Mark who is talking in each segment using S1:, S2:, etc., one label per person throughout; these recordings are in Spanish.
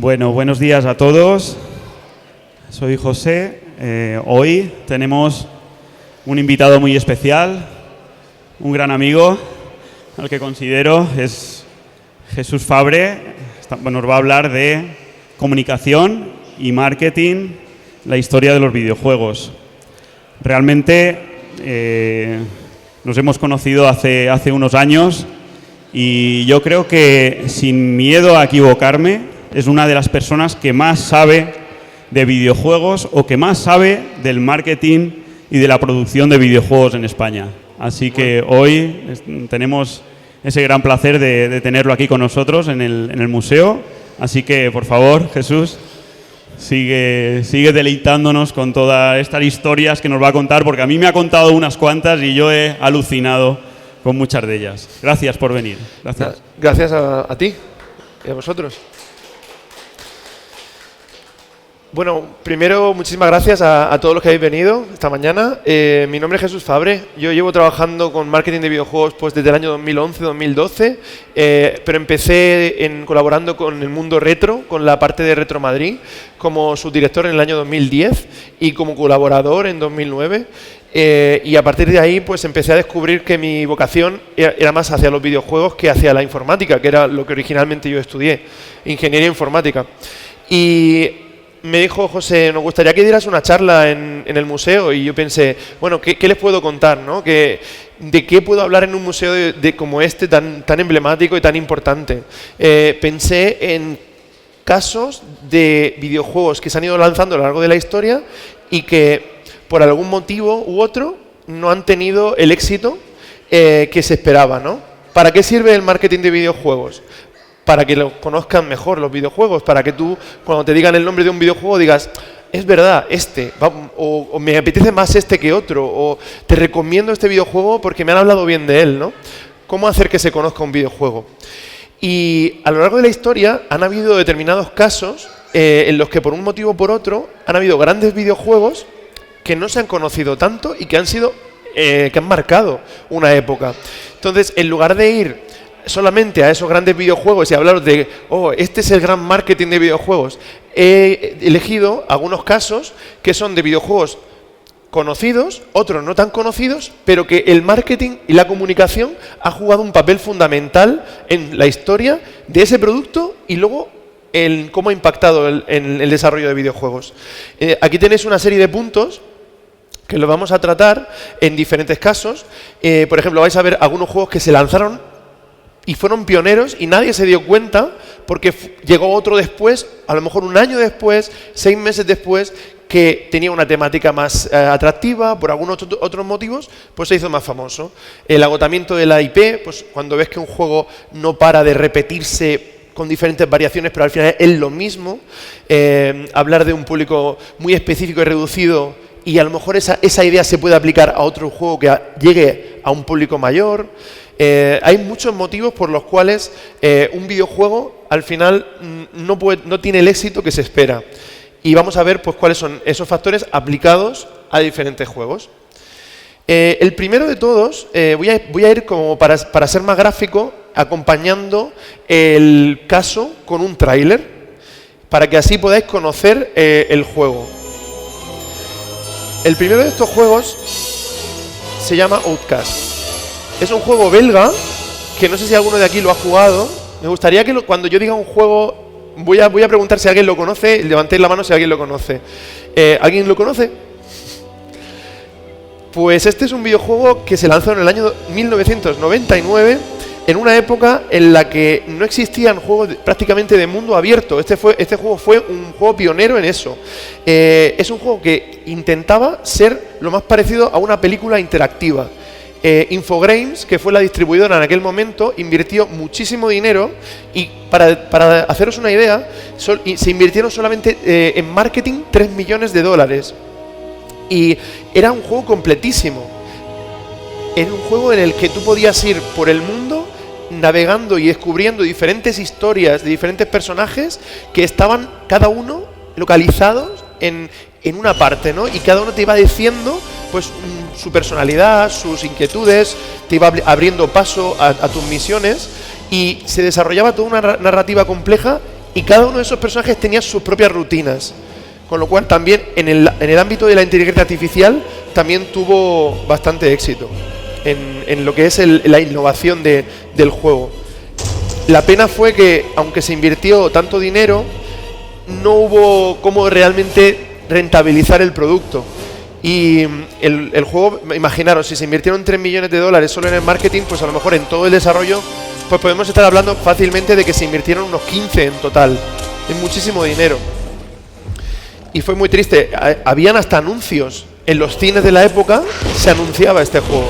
S1: Bueno, buenos días a todos. Soy José. Hoy tenemos un invitado muy especial, un gran amigo, al que considero es Jesús Fabre. Nos va a hablar de comunicación y marketing, la historia de los videojuegos. Realmente nos hemos conocido hace unos años y yo creo que, sin miedo a equivocarme, es una de las personas que más sabe de videojuegos o que más sabe del marketing y de la producción de videojuegos en España. Así que hoy tenemos ese gran placer de tenerlo aquí con nosotros en el museo. Así que, por favor, Jesús, sigue deleitándonos con todas estas historias que nos va a contar, porque a mí me ha contado unas cuantas y yo he alucinado con muchas de ellas. Gracias por venir. Gracias.
S2: Gracias a ti y a vosotros. Bueno, primero, muchísimas gracias a todos los que habéis venido esta mañana. Mi nombre es Jesús Fabre. Yo llevo trabajando con marketing de videojuegos pues, desde el año 2011-2012, pero empecé colaborando con el mundo retro, con la parte de Retro Madrid, como subdirector en el año 2010 y como colaborador en 2009. Y a partir de ahí pues empecé a descubrir que mi vocación era más hacia los videojuegos que hacia la informática, que era lo que originalmente yo estudié, ingeniería informática. Y me dijo, José, nos gustaría que dieras una charla en el museo, y yo pensé, bueno, ¿qué les puedo contar, ¿no? ¿De qué puedo hablar en un museo como este tan emblemático y tan importante? Pensé en casos de videojuegos que se han ido lanzando a lo largo de la historia y que por algún motivo u otro no han tenido el éxito que se esperaba, ¿no? ¿Para qué sirve el marketing de videojuegos? Para que lo conozcan mejor los videojuegos, para que tú, cuando te digan el nombre de un videojuego, digas, es verdad, o me apetece más este que otro, o te recomiendo este videojuego porque me han hablado bien de él, ¿no? ¿Cómo hacer que se conozca un videojuego? Y a lo largo de la historia han habido determinados casos en los que por un motivo o por otro han habido grandes videojuegos que no se han conocido tanto y que han marcado una época. Entonces, en lugar de ir solamente a esos grandes videojuegos y hablaros de, este es el gran marketing de videojuegos, he elegido algunos casos que son de videojuegos conocidos, otros no tan conocidos, pero que el marketing y la comunicación ha jugado un papel fundamental en la historia de ese producto y luego en cómo ha impactado en el desarrollo de videojuegos. Aquí tenéis una serie de puntos que los vamos a tratar en diferentes casos. Por ejemplo, vais a ver algunos juegos que se lanzaron y fueron pioneros y nadie se dio cuenta porque llegó otro después, a lo mejor un año después, 6 meses después, que tenía una temática más atractiva, por algunos otros motivos, pues se hizo más famoso. El agotamiento de la IP, pues cuando ves que un juego no para de repetirse con diferentes variaciones, pero al final es lo mismo. Hablar de un público muy específico y reducido, y a lo mejor esa idea se puede aplicar a otro juego que llegue a un público mayor. Hay muchos motivos por los cuales un videojuego al final no tiene el éxito que se espera. Y vamos a ver pues, cuáles son esos factores aplicados a diferentes juegos. El primero de todos, voy a ir como para ser más gráfico, acompañando el caso con un tráiler, para que así podáis conocer el juego. El primero de estos juegos se llama Outcast. Es un juego belga, que no sé si alguno de aquí lo ha jugado. Me gustaría que cuando yo diga un juego, voy a preguntar si alguien lo conoce, levantéis la mano si alguien lo conoce. ¿Alguien lo conoce? Pues este es un videojuego que se lanzó en el año 1999, en una época en la que no existían juegos prácticamente de mundo abierto. Este juego fue un juego pionero en eso. Es un juego que intentaba ser lo más parecido a una película interactiva. Infogrames, que fue la distribuidora en aquel momento, invirtió muchísimo dinero y para haceros una idea, se invirtieron solamente en marketing $3 millones. Y era un juego completísimo. Era un juego en el que tú podías ir por el mundo navegando y descubriendo diferentes historias de diferentes personajes que estaban cada uno localizados en una parte, ¿no? Y cada uno te iba diciendo pues su personalidad, sus inquietudes, te iba abriendo paso a tus misiones y se desarrollaba toda una narrativa compleja Y cada uno de esos personajes tenía sus propias rutinas. Con lo cual también en el ámbito de la inteligencia artificial también tuvo bastante éxito en lo que es la innovación del juego. La pena fue que, aunque se invirtió tanto dinero, no hubo cómo realmente rentabilizar el producto. Y el juego, imaginaros, si se invirtieron 3 millones de dólares solo en el marketing, pues a lo mejor en todo el desarrollo, pues podemos estar hablando fácilmente de que se invirtieron unos 15 en total. Es muchísimo dinero. Y fue muy triste. Habían hasta anuncios. En los cines de la época se anunciaba este juego.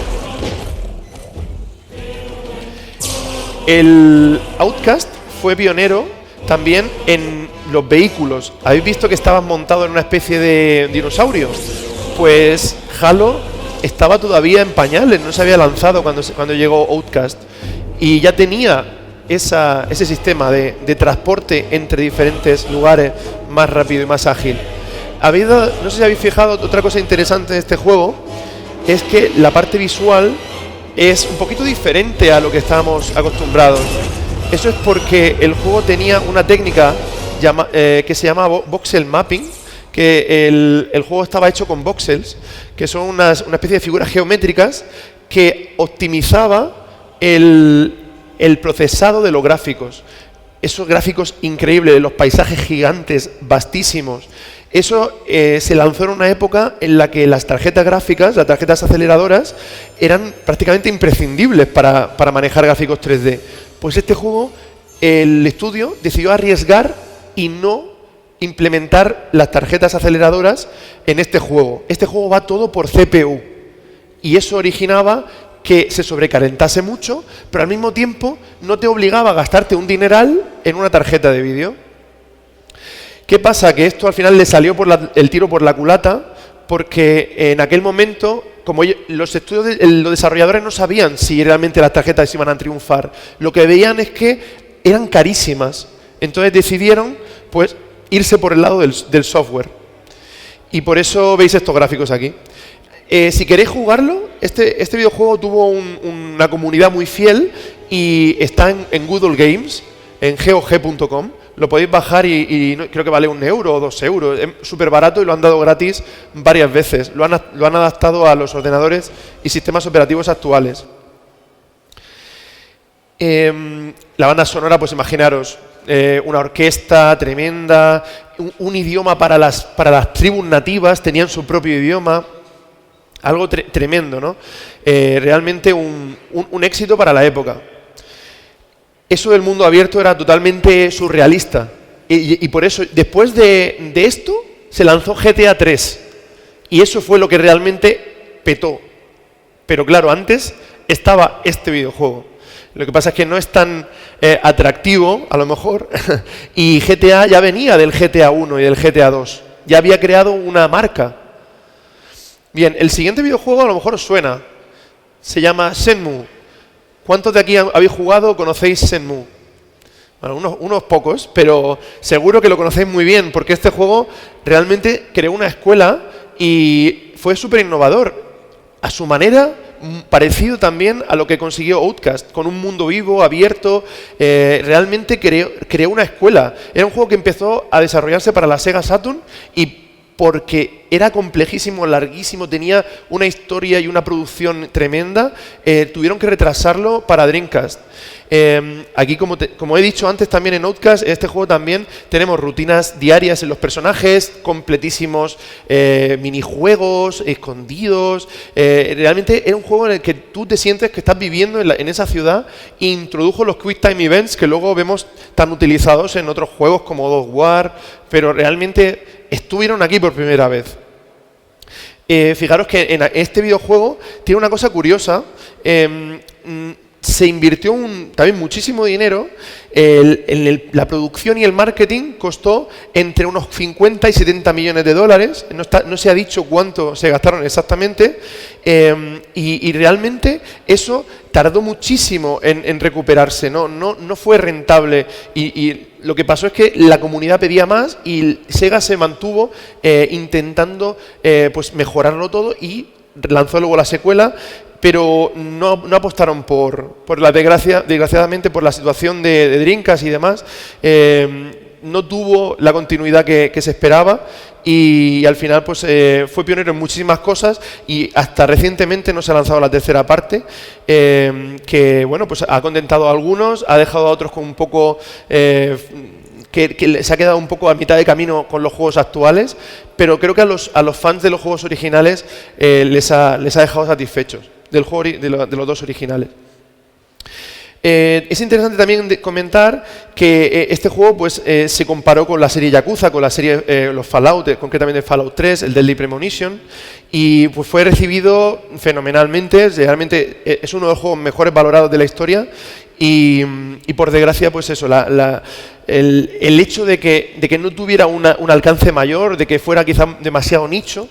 S2: El Outcast fue pionero también en los vehículos. ¿Habéis visto que estaban montados en una especie de dinosaurio? Pues Halo estaba todavía en pañales, no se había lanzado cuando llegó Outcast. Y ya tenía ese sistema de transporte entre diferentes lugares más rápido y más ágil. No sé si habéis fijado, otra cosa interesante de este juego es que la parte visual es un poquito diferente a lo que estábamos acostumbrados. Eso es porque el juego tenía una técnica que se llama voxel mapping, que el juego estaba hecho con voxels, que son una especie de figuras geométricas que optimizaba el procesado de los gráficos. Esos gráficos increíbles, de los paisajes gigantes, vastísimos. Eso se lanzó en una época en la que las tarjetas gráficas, las tarjetas aceleradoras, eran prácticamente imprescindibles para manejar gráficos 3D. Pues este juego, el estudio decidió arriesgar y no implementar las tarjetas aceleradoras en este juego. Este juego va todo por CPU. Y eso originaba que se sobrecalentase mucho, pero al mismo tiempo no te obligaba a gastarte un dineral en una tarjeta de vídeo. ¿Qué pasa? Que esto al final le salió el tiro por la culata, porque en aquel momento, como los desarrolladores no sabían si realmente las tarjetas iban a triunfar, lo que veían es que eran carísimas. Entonces decidieron pues irse por el lado del software. Y por eso veis estos gráficos aquí. Si queréis jugarlo, este videojuego tuvo una comunidad muy fiel y está en Google Games, en GOG.com. Lo podéis bajar y creo que vale 1 euro o 2 euros. Es súper barato y lo han dado gratis varias veces. Lo han adaptado a los ordenadores y sistemas operativos actuales. La banda sonora, pues imaginaros, una orquesta tremenda, un idioma para las tribus nativas, tenían su propio idioma. Algo tremendo, ¿no? Realmente un éxito para la época. Eso del mundo abierto era totalmente surrealista. Y por eso, después de esto, se lanzó GTA 3. Y eso fue lo que realmente petó. Pero claro, antes estaba este videojuego. Lo que pasa es que no es tan atractivo, a lo mejor. Y GTA ya venía del GTA 1 y del GTA 2. Ya había creado una marca. Bien, el siguiente videojuego a lo mejor os suena. Se llama Shenmue. ¿Cuántos de aquí habéis jugado o conocéis Shenmue? Bueno, unos pocos, pero seguro que lo conocéis muy bien, porque este juego realmente creó una escuela y fue súper innovador. A su manera, parecido también a lo que consiguió Outcast, con un mundo vivo, abierto. Realmente creó una escuela. Era un juego que empezó a desarrollarse para la Sega Saturn y porque era complejísimo, larguísimo, tenía una historia y una producción tremenda, tuvieron que retrasarlo para Dreamcast. Aquí, como he dicho antes también en Outcast, en este juego también tenemos rutinas diarias en los personajes, completísimos minijuegos, escondidos. Realmente era un juego en el que tú te sientes que estás viviendo en esa ciudad e introdujo los Quick Time Events que luego vemos tan utilizados en otros juegos como God of War, pero realmente estuvieron aquí por primera vez. Fijaros que en este videojuego tiene una cosa curiosa. Se invirtió también muchísimo dinero. La producción y el marketing costó entre unos 50 y 70 millones de dólares. No se ha dicho cuánto se gastaron exactamente. Y realmente eso tardó muchísimo en recuperarse. No fue rentable. Y lo que pasó es que la comunidad pedía más y Sega se mantuvo intentando pues mejorarlo todo y lanzó luego la secuela. Pero no apostaron por la desgraciadamente por la situación de Dreamcast y demás, no tuvo la continuidad que se esperaba y al final pues, fue pionero en muchísimas cosas y hasta recientemente no se ha lanzado la tercera parte, que bueno, pues ha contentado a algunos, ha dejado a otros con un poco... que se ha quedado un poco a mitad de camino con los juegos actuales, pero creo que a los fans de los juegos originales les ha dejado satisfechos del juego de los dos originales. Es interesante también comentar que este juego pues, se comparó con la serie Yakuza, con la serie los Fallout, concretamente Fallout 3, el Deadly Premonition, y pues, fue recibido fenomenalmente. Realmente es uno de los juegos mejores valorados de la historia y por desgracia, pues eso, el hecho de que no tuviera un alcance mayor, de que fuera quizá demasiado nicho,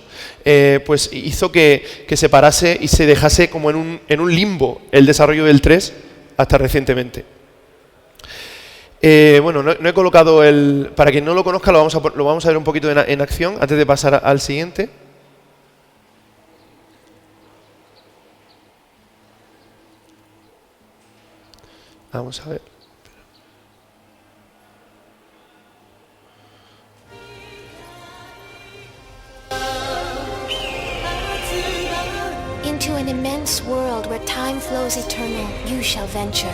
S2: pues hizo que se parase y se dejase como en un limbo el desarrollo del 3 hasta recientemente. Bueno, no he colocado el... Para quien no lo conozca, lo vamos a ver un poquito en acción antes de pasar al siguiente. Vamos a ver.
S3: Into an immense world where time flows eternal, you shall venture.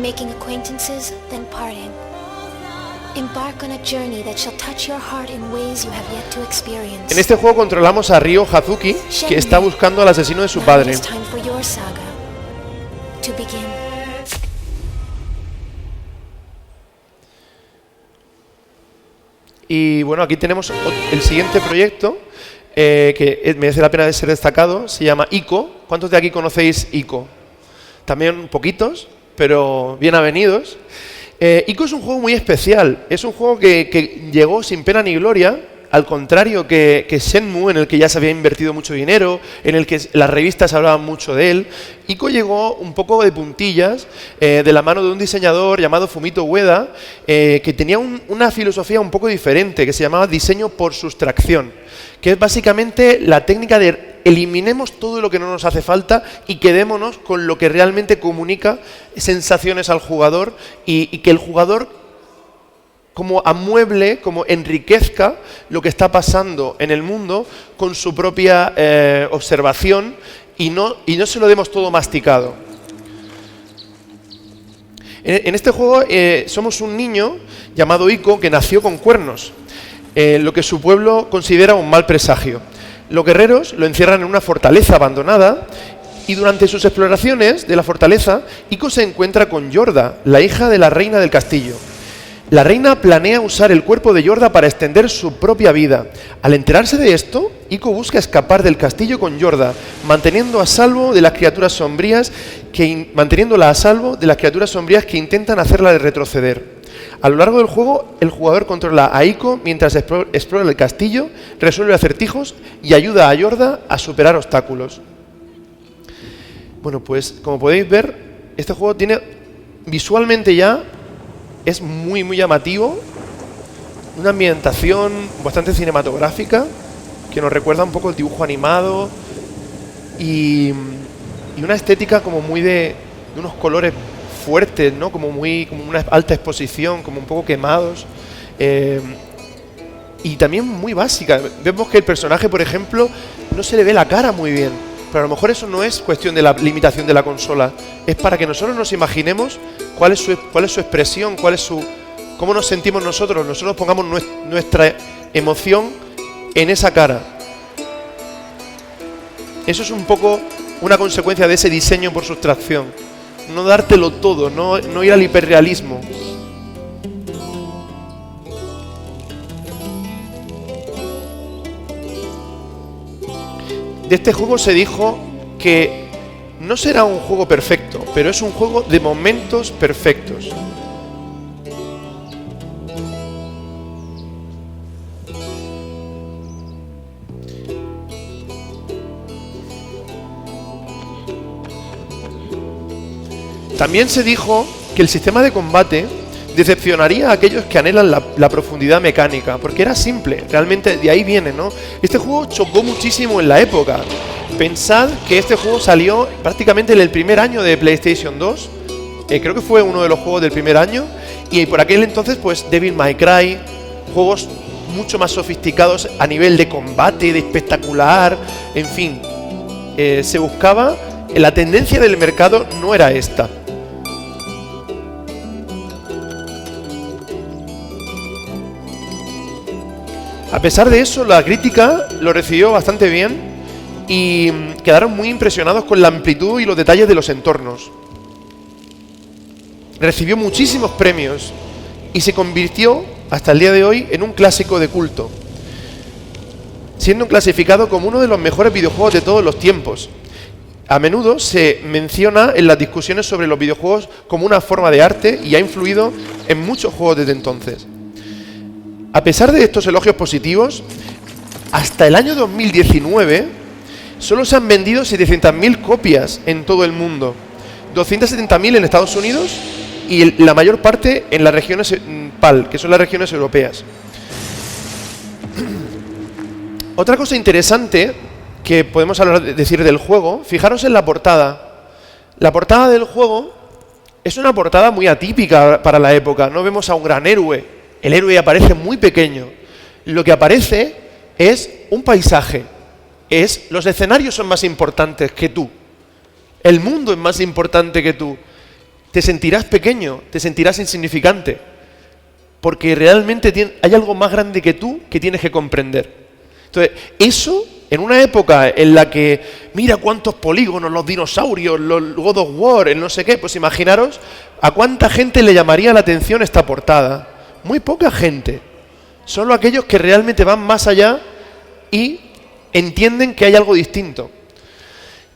S3: Making acquaintances, then parting. Embark on a journey that shall touch your heart in ways you have yet to experience.
S2: En este juego controlamos a Ryo Hazuki, que está buscando al asesino de su padre.
S3: Now it is time for your saga to begin.
S2: Y bueno, aquí tenemos el siguiente proyecto que merece la pena de ser destacado. Se llama Ico. ¿Cuántos de aquí conocéis Ico? También poquitos, pero bien avenidos. Ico es un juego muy especial. Es un juego que llegó sin pena ni gloria, al contrario que Shenmue, en el que ya se había invertido mucho dinero, en el que las revistas hablaban mucho de él. Ico llegó un poco de puntillas, de la mano de un diseñador llamado Fumito Ueda, que tenía una filosofía un poco diferente, que se llamaba diseño por sustracción, que es básicamente la técnica de eliminemos todo lo que no nos hace falta y quedémonos con lo que realmente comunica sensaciones al jugador y que el jugador como amueble, como enriquezca lo que está pasando en el mundo con su propia observación y no se lo demos todo masticado. En este juego somos un niño llamado Ico que nació con cuernos, lo que su pueblo considera un mal presagio. Los guerreros lo encierran en una fortaleza abandonada y durante sus exploraciones de la fortaleza, Ico se encuentra con Yorda, la hija de la reina del castillo. La reina planea usar el cuerpo de Yorda para extender su propia vida. Al enterarse de esto, Ico busca escapar del castillo con Yorda, manteniéndola a salvo de las criaturas sombrías que intentan hacerla retroceder. A lo largo del juego, el jugador controla a Ico mientras explora el castillo, resuelve acertijos y ayuda a Yorda a superar obstáculos. Bueno, pues como podéis ver, este juego tiene visualmente ya... Es muy llamativo, una ambientación bastante cinematográfica que nos recuerda un poco el dibujo animado y una estética como muy de unos colores fuertes, ¿no? Como una alta exposición, como un poco quemados y también muy básica. Vemos que el personaje, por ejemplo, no se le ve la cara muy bien, pero a lo mejor eso no es cuestión de la limitación de la consola, es para que nosotros nos imaginemos cuál es su expresión, cómo nos sentimos nosotros pongamos nuestra emoción en esa cara. Eso es un poco una consecuencia de ese diseño por sustracción. No dártelo todo, no ir al hiperrealismo. De este juego se dijo que no será un juego perfecto, pero es un juego de momentos perfectos. También se dijo que el sistema de combate decepcionaría a aquellos que anhelan la profundidad mecánica, porque era simple, realmente de ahí viene, ¿no? Este juego chocó muchísimo en la época. Pensad que este juego salió prácticamente en el primer año de PlayStation 2, creo que fue uno de los juegos del primer año, Y por aquel entonces, pues Devil May Cry, juegos mucho más sofisticados a nivel de combate, de espectacular, en fin. Se buscaba, la tendencia del mercado no era esta. A pesar de eso, la crítica lo recibió bastante bien y quedaron muy impresionados con la amplitud y los detalles de los entornos. Recibió muchísimos premios y se convirtió, hasta el día de hoy, en un clásico de culto, siendo clasificado como uno de los mejores videojuegos de todos los tiempos. A menudo se menciona en las discusiones sobre los videojuegos como una forma de arte y ha influido en muchos juegos desde entonces. A pesar de estos elogios positivos, hasta el año 2019 solo se han vendido 700.000 copias en todo el mundo, 270.000 en Estados Unidos y la mayor parte en las regiones PAL, que son las regiones europeas. Otra cosa interesante que podemos decir del juego, fijaros en la portada. La portada del juego es una portada muy atípica para la época. No vemos a un gran héroe. El héroe aparece muy pequeño. Lo que aparece es un paisaje. Los escenarios son más importantes que tú. El mundo es más importante que tú. Te sentirás pequeño, te sentirás insignificante. Porque realmente hay algo más grande que tú que tienes que comprender. Entonces, eso, en una época en la que, mira cuántos polígonos, los dinosaurios, los God of War, el no sé qué, pues imaginaros a cuánta gente le llamaría la atención esta portada. Muy poca gente. Solo aquellos que realmente van más allá y entienden que hay algo distinto.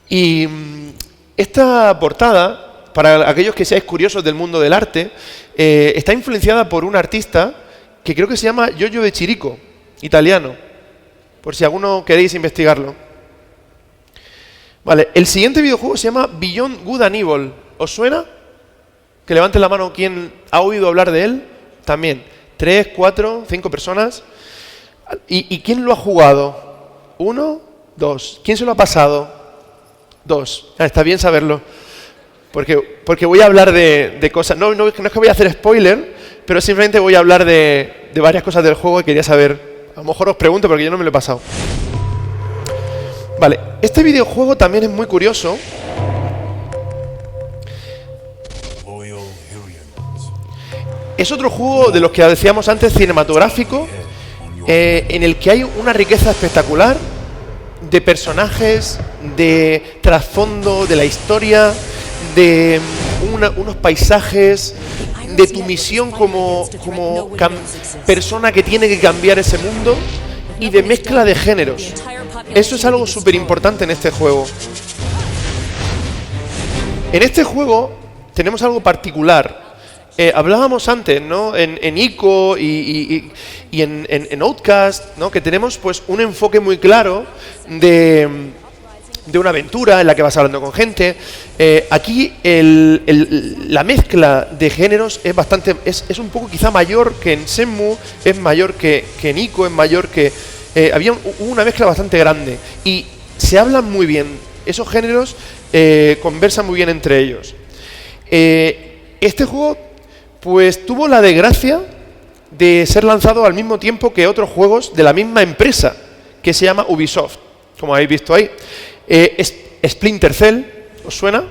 S2: Y esta portada, para aquellos que seáis curiosos del mundo del arte, está influenciada por un artista que creo que se llama Giorgio de Chirico, italiano, por si alguno queréis investigarlo. Vale, el siguiente videojuego se llama Beyond Good and Evil. ¿Os suena? Que levante la mano quien ha oído hablar de él. También, 3, 4, 5 personas. ¿Y quién lo ha jugado? 1, 2. ¿Quién se lo ha pasado? 2. Está bien saberlo. Porque voy a hablar de cosas. No es que voy a hacer spoiler, pero simplemente voy a hablar de varias cosas del juego y quería saber. A lo mejor os pregunto porque yo no me lo he pasado. Vale, este videojuego también es muy curioso. Es otro juego de los que decíamos antes, cinematográfico, en el que hay una riqueza espectacular de personajes, de trasfondo, de la historia, de unos paisajes, de tu misión como persona que tiene que cambiar ese mundo y de mezcla de géneros. Eso es algo súper importante en este juego. En este juego tenemos algo particular. Hablábamos antes, ¿no? En ICO y en Outcast, ¿no? Que tenemos pues un enfoque muy claro de una aventura en la que vas hablando con gente. Aquí la mezcla de géneros es un poco quizá mayor que en Shenmue, es mayor que en ICO, es mayor que... había una mezcla bastante grande y se hablan muy bien. Esos géneros conversan muy bien entre ellos. Este juego pues tuvo la desgracia de ser lanzado al mismo tiempo que otros juegos de la misma empresa, que se llama Ubisoft, como habéis visto ahí. Splinter Cell, ¿os suena?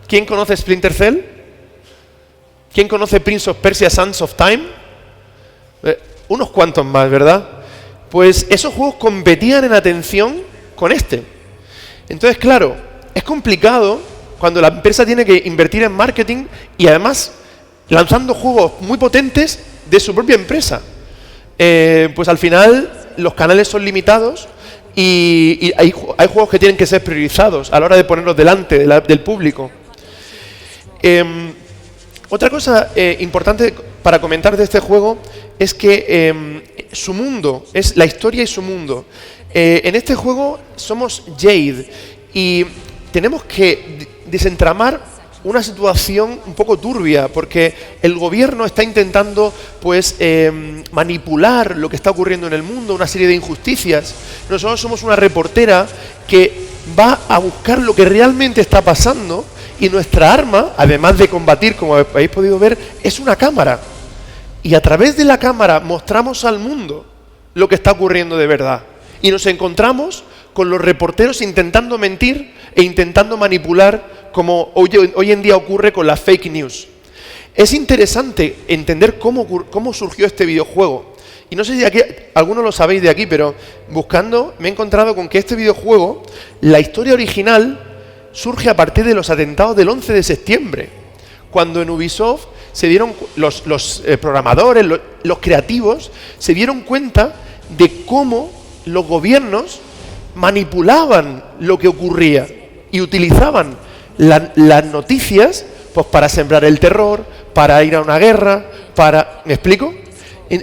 S2: ¿Quién conoce Splinter Cell? ¿Quién conoce Prince of Persia: Sands of Time? Unos cuantos más, ¿verdad? Pues esos juegos competían en atención con este. Entonces, claro, es complicado cuando la empresa tiene que invertir en marketing y además lanzando juegos muy potentes de su propia empresa. Pues al final los canales son limitados y hay juegos que tienen que ser priorizados a la hora de ponerlos delante del público. Otra cosa importante para comentar de este juego es que su mundo, es la historia y su mundo. En este juego somos Jade y tenemos que desentramar una situación un poco turbia, porque el gobierno está intentando pues manipular lo que está ocurriendo en el mundo, una serie de injusticias. Nosotros somos una reportera que va a buscar lo que realmente está pasando y nuestra arma, además de combatir, como habéis podido ver, es una cámara. y a través de la cámara mostramos al mundo lo que está ocurriendo de verdad. Y nos encontramos con los reporteros intentando mentir e intentando manipular, como hoy en día ocurre con las fake news. Es interesante entender cómo surgió este videojuego. Y no sé si aquí, algunos lo sabéis de aquí, pero buscando me he encontrado con que este videojuego, la historia original, surge a partir de los atentados del 11 de septiembre, cuando en Ubisoft se dieron los programadores, los creativos, se dieron cuenta de cómo los gobiernos manipulaban lo que ocurría y utilizaban las noticias pues, para sembrar el terror, para ir a una guerra, para... ¿Me explico?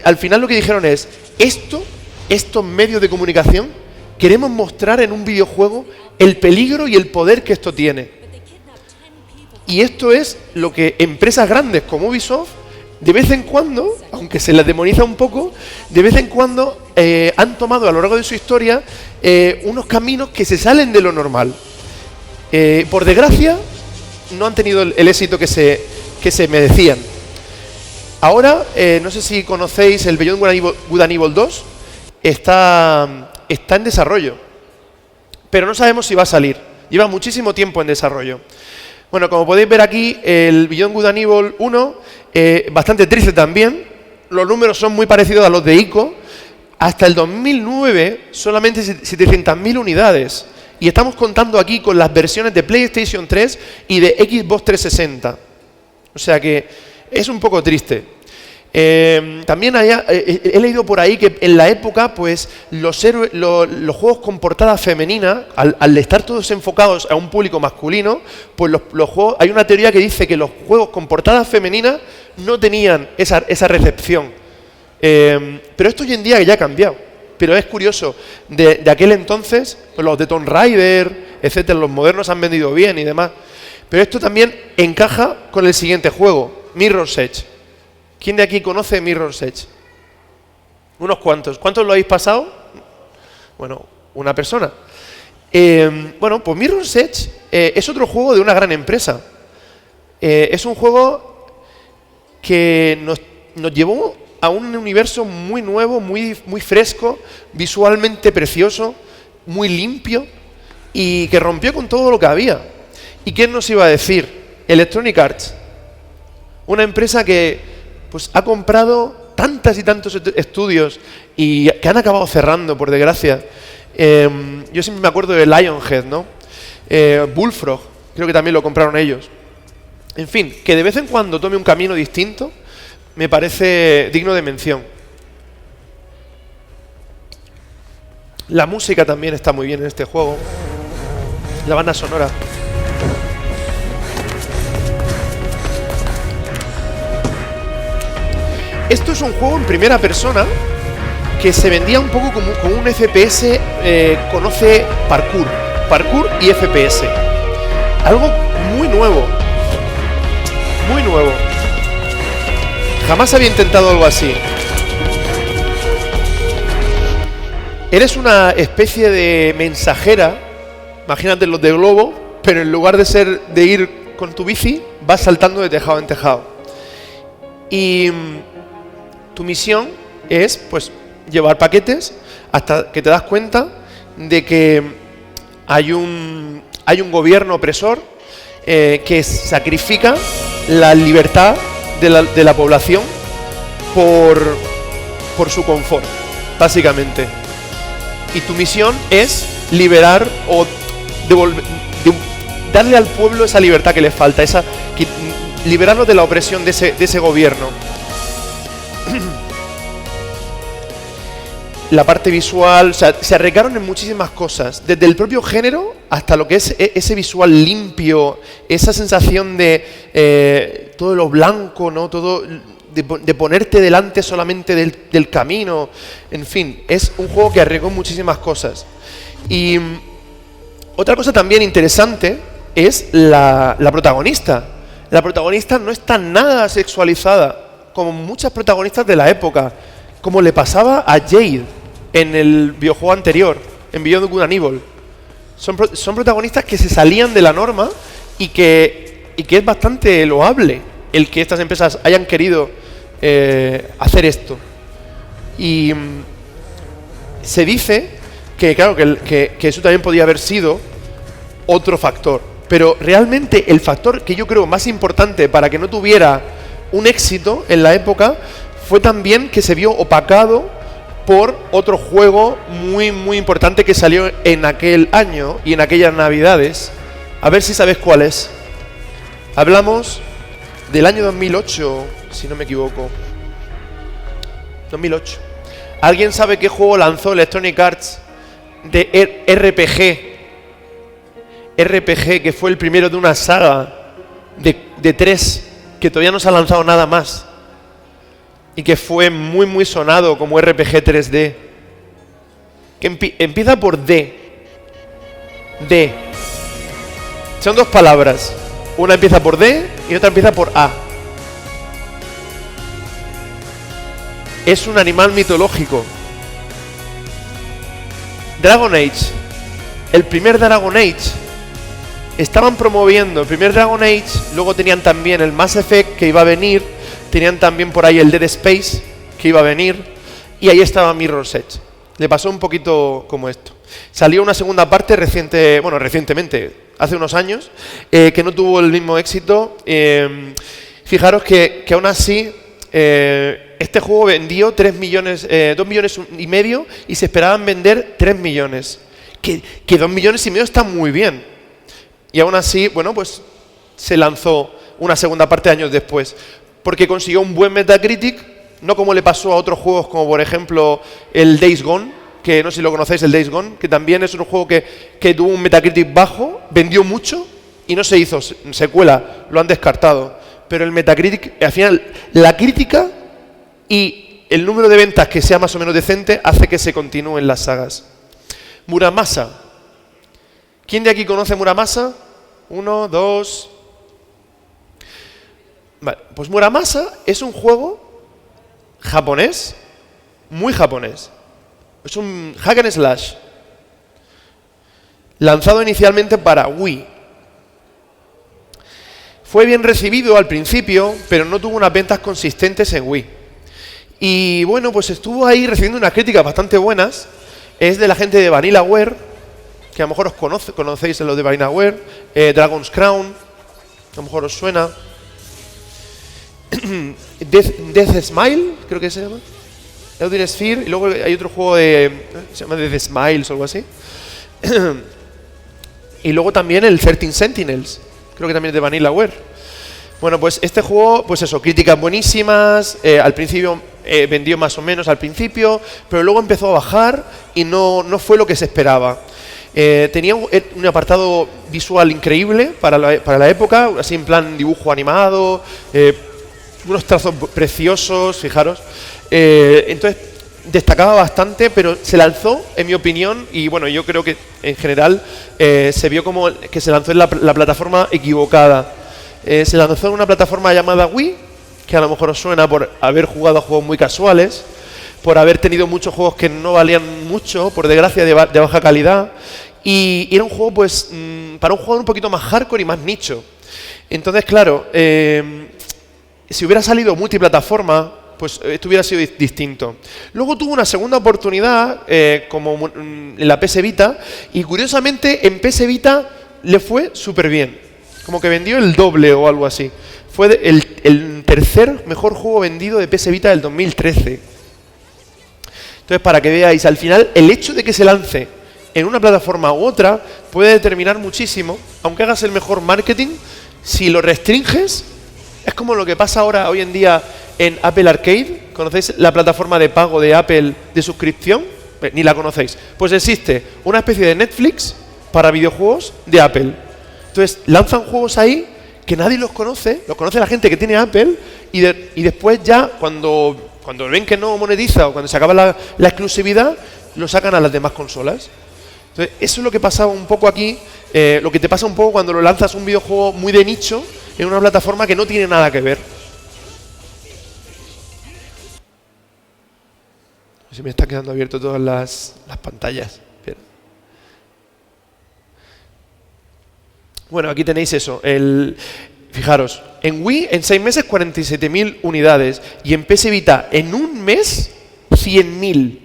S2: Al final lo que dijeron es, estos medios de comunicación, queremos mostrar en un videojuego el peligro y el poder que esto tiene. Y esto es lo que empresas grandes como Ubisoft, de vez en cuando, aunque se les demoniza un poco, de vez en cuando han tomado a lo largo de su historia unos caminos que se salen de lo normal. Por desgracia, no han tenido el éxito que se merecían. Ahora, no sé si conocéis el Beyond Good and Evil 2, está en desarrollo, pero no sabemos si va a salir. Lleva muchísimo tiempo en desarrollo. Bueno, como podéis ver aquí, el Beyond Good and Evil 1, bastante triste también. Los números son muy parecidos a los de ICO. Hasta el 2009, solamente 700.000 unidades. Y estamos contando aquí con las versiones de PlayStation 3 y de Xbox 360. O sea que es un poco triste. También he leído por ahí que en la época pues los juegos con portada femenina, al estar todos enfocados a un público masculino, pues los juegos, hay una teoría que dice que los juegos con portada femenina no tenían esa recepción. Pero esto hoy en día ya ha cambiado. Pero es curioso, de aquel entonces, pues los de Tomb Raider, etcétera, los modernos han vendido bien y demás. Pero esto también encaja con el siguiente juego, Mirror's Edge. ¿Quién de aquí conoce Mirror's Edge? Unos cuantos. ¿Cuántos lo habéis pasado? Bueno, una persona. Bueno, pues Mirror's Edge es otro juego de una gran empresa. Es un juego que nos llevó a un universo muy nuevo, muy fresco, visualmente precioso, muy limpio y que rompió con todo lo que había. ¿Y quién nos iba a decir? Electronic Arts. Una empresa que pues ha comprado tantas y tantos estudios y que han acabado cerrando, por desgracia. Yo siempre me acuerdo de Lionhead, ¿no? Bullfrog, creo que también lo compraron ellos. En fin, que de vez en cuando tome un camino distinto me parece digno de mención. La música también está muy bien en este juego. La banda sonora. Esto es un juego en primera persona que se vendía un poco como un FPS, conoce parkour y FPS. Algo muy nuevo. Muy nuevo. Jamás había intentado algo así. Eres una especie de mensajera, imagínate los de Globo, pero en lugar de ir con tu bici, vas saltando de tejado en tejado. Y tu misión es, pues, llevar paquetes hasta que te das cuenta de que hay un gobierno opresor que sacrifica la libertad de la población por su confort, básicamente. Y tu misión es liberar o darle al pueblo esa libertad que le falta, liberarlo de la opresión de ese gobierno. La parte visual, o sea, se arriesgaron en muchísimas cosas, desde el propio género hasta lo que es ese visual limpio, esa sensación de todo lo blanco, ¿no? Todo de ponerte delante solamente del camino. En fin, es un juego que arriesgó muchísimas cosas. Y otra cosa también interesante es la protagonista. La protagonista no está nada sexualizada, como muchas protagonistas de la época, como le pasaba a Jade en el videojuego anterior, en Beyond Good and Evil. Son protagonistas que se salían de la norma y que es bastante loable el que estas empresas hayan querido hacer esto. Y se dice que, claro, que eso también podía haber sido otro factor. Pero realmente el factor que yo creo más importante para que no tuviera un éxito en la época fue también que se vio opacado por otro juego muy, muy importante que salió en aquel año y en aquellas navidades. A ver si sabes cuál es. Hablamos del año 2008, si no me equivoco. 2008. ¿Alguien sabe qué juego lanzó Electronic Arts de RPG? RPG, que fue el primero de una saga de 3, que todavía no se ha lanzado nada más. Y que fue muy, muy sonado como RPG 3D. Que empieza por D. D. Son dos palabras. Una empieza por D y otra empieza por A. Es un animal mitológico. Dragon Age. El primer Dragon Age. Estaban promoviendo el primer Dragon Age. Luego tenían también el Mass Effect que iba a venir. Tenían también por ahí el Dead Space que iba a venir. Y ahí estaba Mirror's Edge. Le pasó un poquito como esto. Salió una segunda parte recientemente, hace unos años, que no tuvo el mismo éxito. Fijaros que aún así este juego vendió 2 millones y medio y se esperaban vender 3 millones. Que 2 millones y medio está muy bien. Y aún así, bueno, pues se lanzó una segunda parte años después. Porque consiguió un buen Metacritic, no como le pasó a otros juegos como por ejemplo el Days Gone, que no sé si lo conocéis, el Days Gone, que también es un juego que tuvo un Metacritic bajo, vendió mucho y no se hizo secuela, lo han descartado. Pero el Metacritic, al final, la crítica y el número de ventas que sea más o menos decente hace que se continúen las sagas. Muramasa. ¿Quién de aquí conoce Muramasa? 1, 2... Vale, pues Muramasa es un juego japonés, muy japonés. Es un hack and slash, lanzado inicialmente para Wii. Fue bien recibido al principio, pero no tuvo unas ventas consistentes en Wii. Y bueno, pues estuvo ahí recibiendo unas críticas bastante buenas. Es de la gente de Vanillaware, que a lo mejor os conocéis en los de Vanillaware. Dragon's Crown, a lo mejor os suena. Death Smile, creo que se llama. Elden Sphere, y luego hay otro juego se llama Death Smiles o algo así. Y luego también el 13 Sentinels, creo que también es de Vanillaware. Bueno, pues este juego, pues eso, críticas buenísimas, al principio vendió más o menos al principio, pero luego empezó a bajar y no fue lo que se esperaba. Tenía un apartado visual increíble para la época, así en plan dibujo animado, unos trazos preciosos, fijaros. Entonces destacaba bastante, pero se lanzó, en mi opinión, y bueno, yo creo que en general se vio como que se lanzó en la plataforma equivocada. Se lanzó en una plataforma llamada Wii, que a lo mejor os suena por haber jugado a juegos muy casuales, por haber tenido muchos juegos que no valían mucho, por desgracia de baja calidad, y era un juego pues para un jugador un poquito más hardcore y más nicho. Entonces, claro, si hubiera salido multiplataforma, pues esto hubiera sido distinto. Luego tuvo una segunda oportunidad como en la PS Vita, y curiosamente en PS Vita le fue súper bien. Como que vendió el doble o algo así. Fue el tercer mejor juego vendido de PS Vita del 2013. Entonces, para que veáis, al final, el hecho de que se lance en una plataforma u otra puede determinar muchísimo, aunque hagas el mejor marketing, si lo restringes. Es como lo que pasa ahora, hoy en día, en Apple Arcade. ¿Conocéis la plataforma de pago de Apple de suscripción? Ni la conocéis. Pues existe una especie de Netflix para videojuegos de Apple. Entonces, lanzan juegos ahí que nadie los conoce la gente que tiene Apple, y después ya, cuando ven que no monetiza o cuando se acaba la exclusividad, lo sacan a las demás consolas. Entonces, eso es lo que pasaba un poco aquí, lo que te pasa un poco cuando lo lanzas un videojuego muy de nicho en una plataforma que no tiene nada que ver. Se me están quedando abiertas todas las pantallas. Bien. Bueno, aquí tenéis eso. Fijaros, en Wii en 6 meses 47.000 unidades y en PS Vita en un mes 100.000.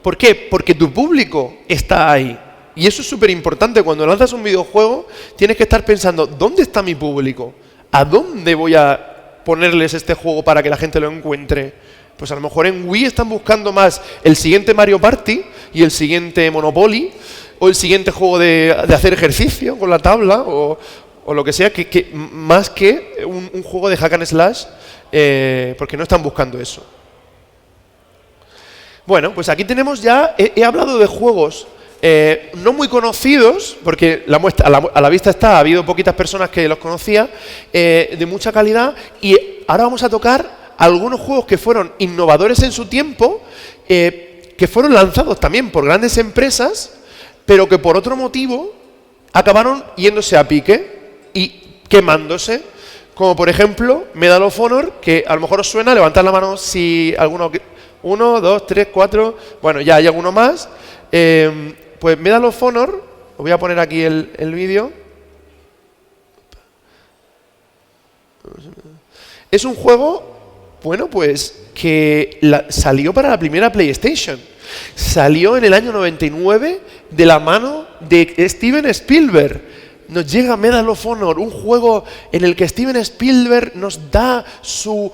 S2: ¿Por qué? Porque tu público está ahí. Y eso es súper importante. Cuando lanzas un videojuego tienes que estar pensando, ¿dónde está mi público? ¿A dónde voy a ponerles este juego para que la gente lo encuentre? Pues a lo mejor en Wii están buscando más el siguiente Mario Party y el siguiente Monopoly o el siguiente juego de hacer ejercicio con la tabla o lo que sea, más que un juego de hack and slash, porque no están buscando eso. Bueno, pues aquí tenemos ya, he hablado de juegos no muy conocidos, porque a la vista está, ha habido poquitas personas que los conocía, de mucha calidad, y ahora vamos a tocar algunos juegos que fueron innovadores en su tiempo, que fueron lanzados también por grandes empresas, pero que por otro motivo acabaron yéndose a pique y quemándose, como por ejemplo Medal of Honor, que a lo mejor os suena, levantad la mano si alguno... 1, 2, 3, 4, bueno, ya hay alguno más. Pues Medal of Honor, os voy a poner aquí el vídeo. Es un juego, bueno, pues que salió para la primera PlayStation. Salió en el año 99 de la mano de Steven Spielberg. Nos llega Medal of Honor, un juego en el que Steven Spielberg nos da su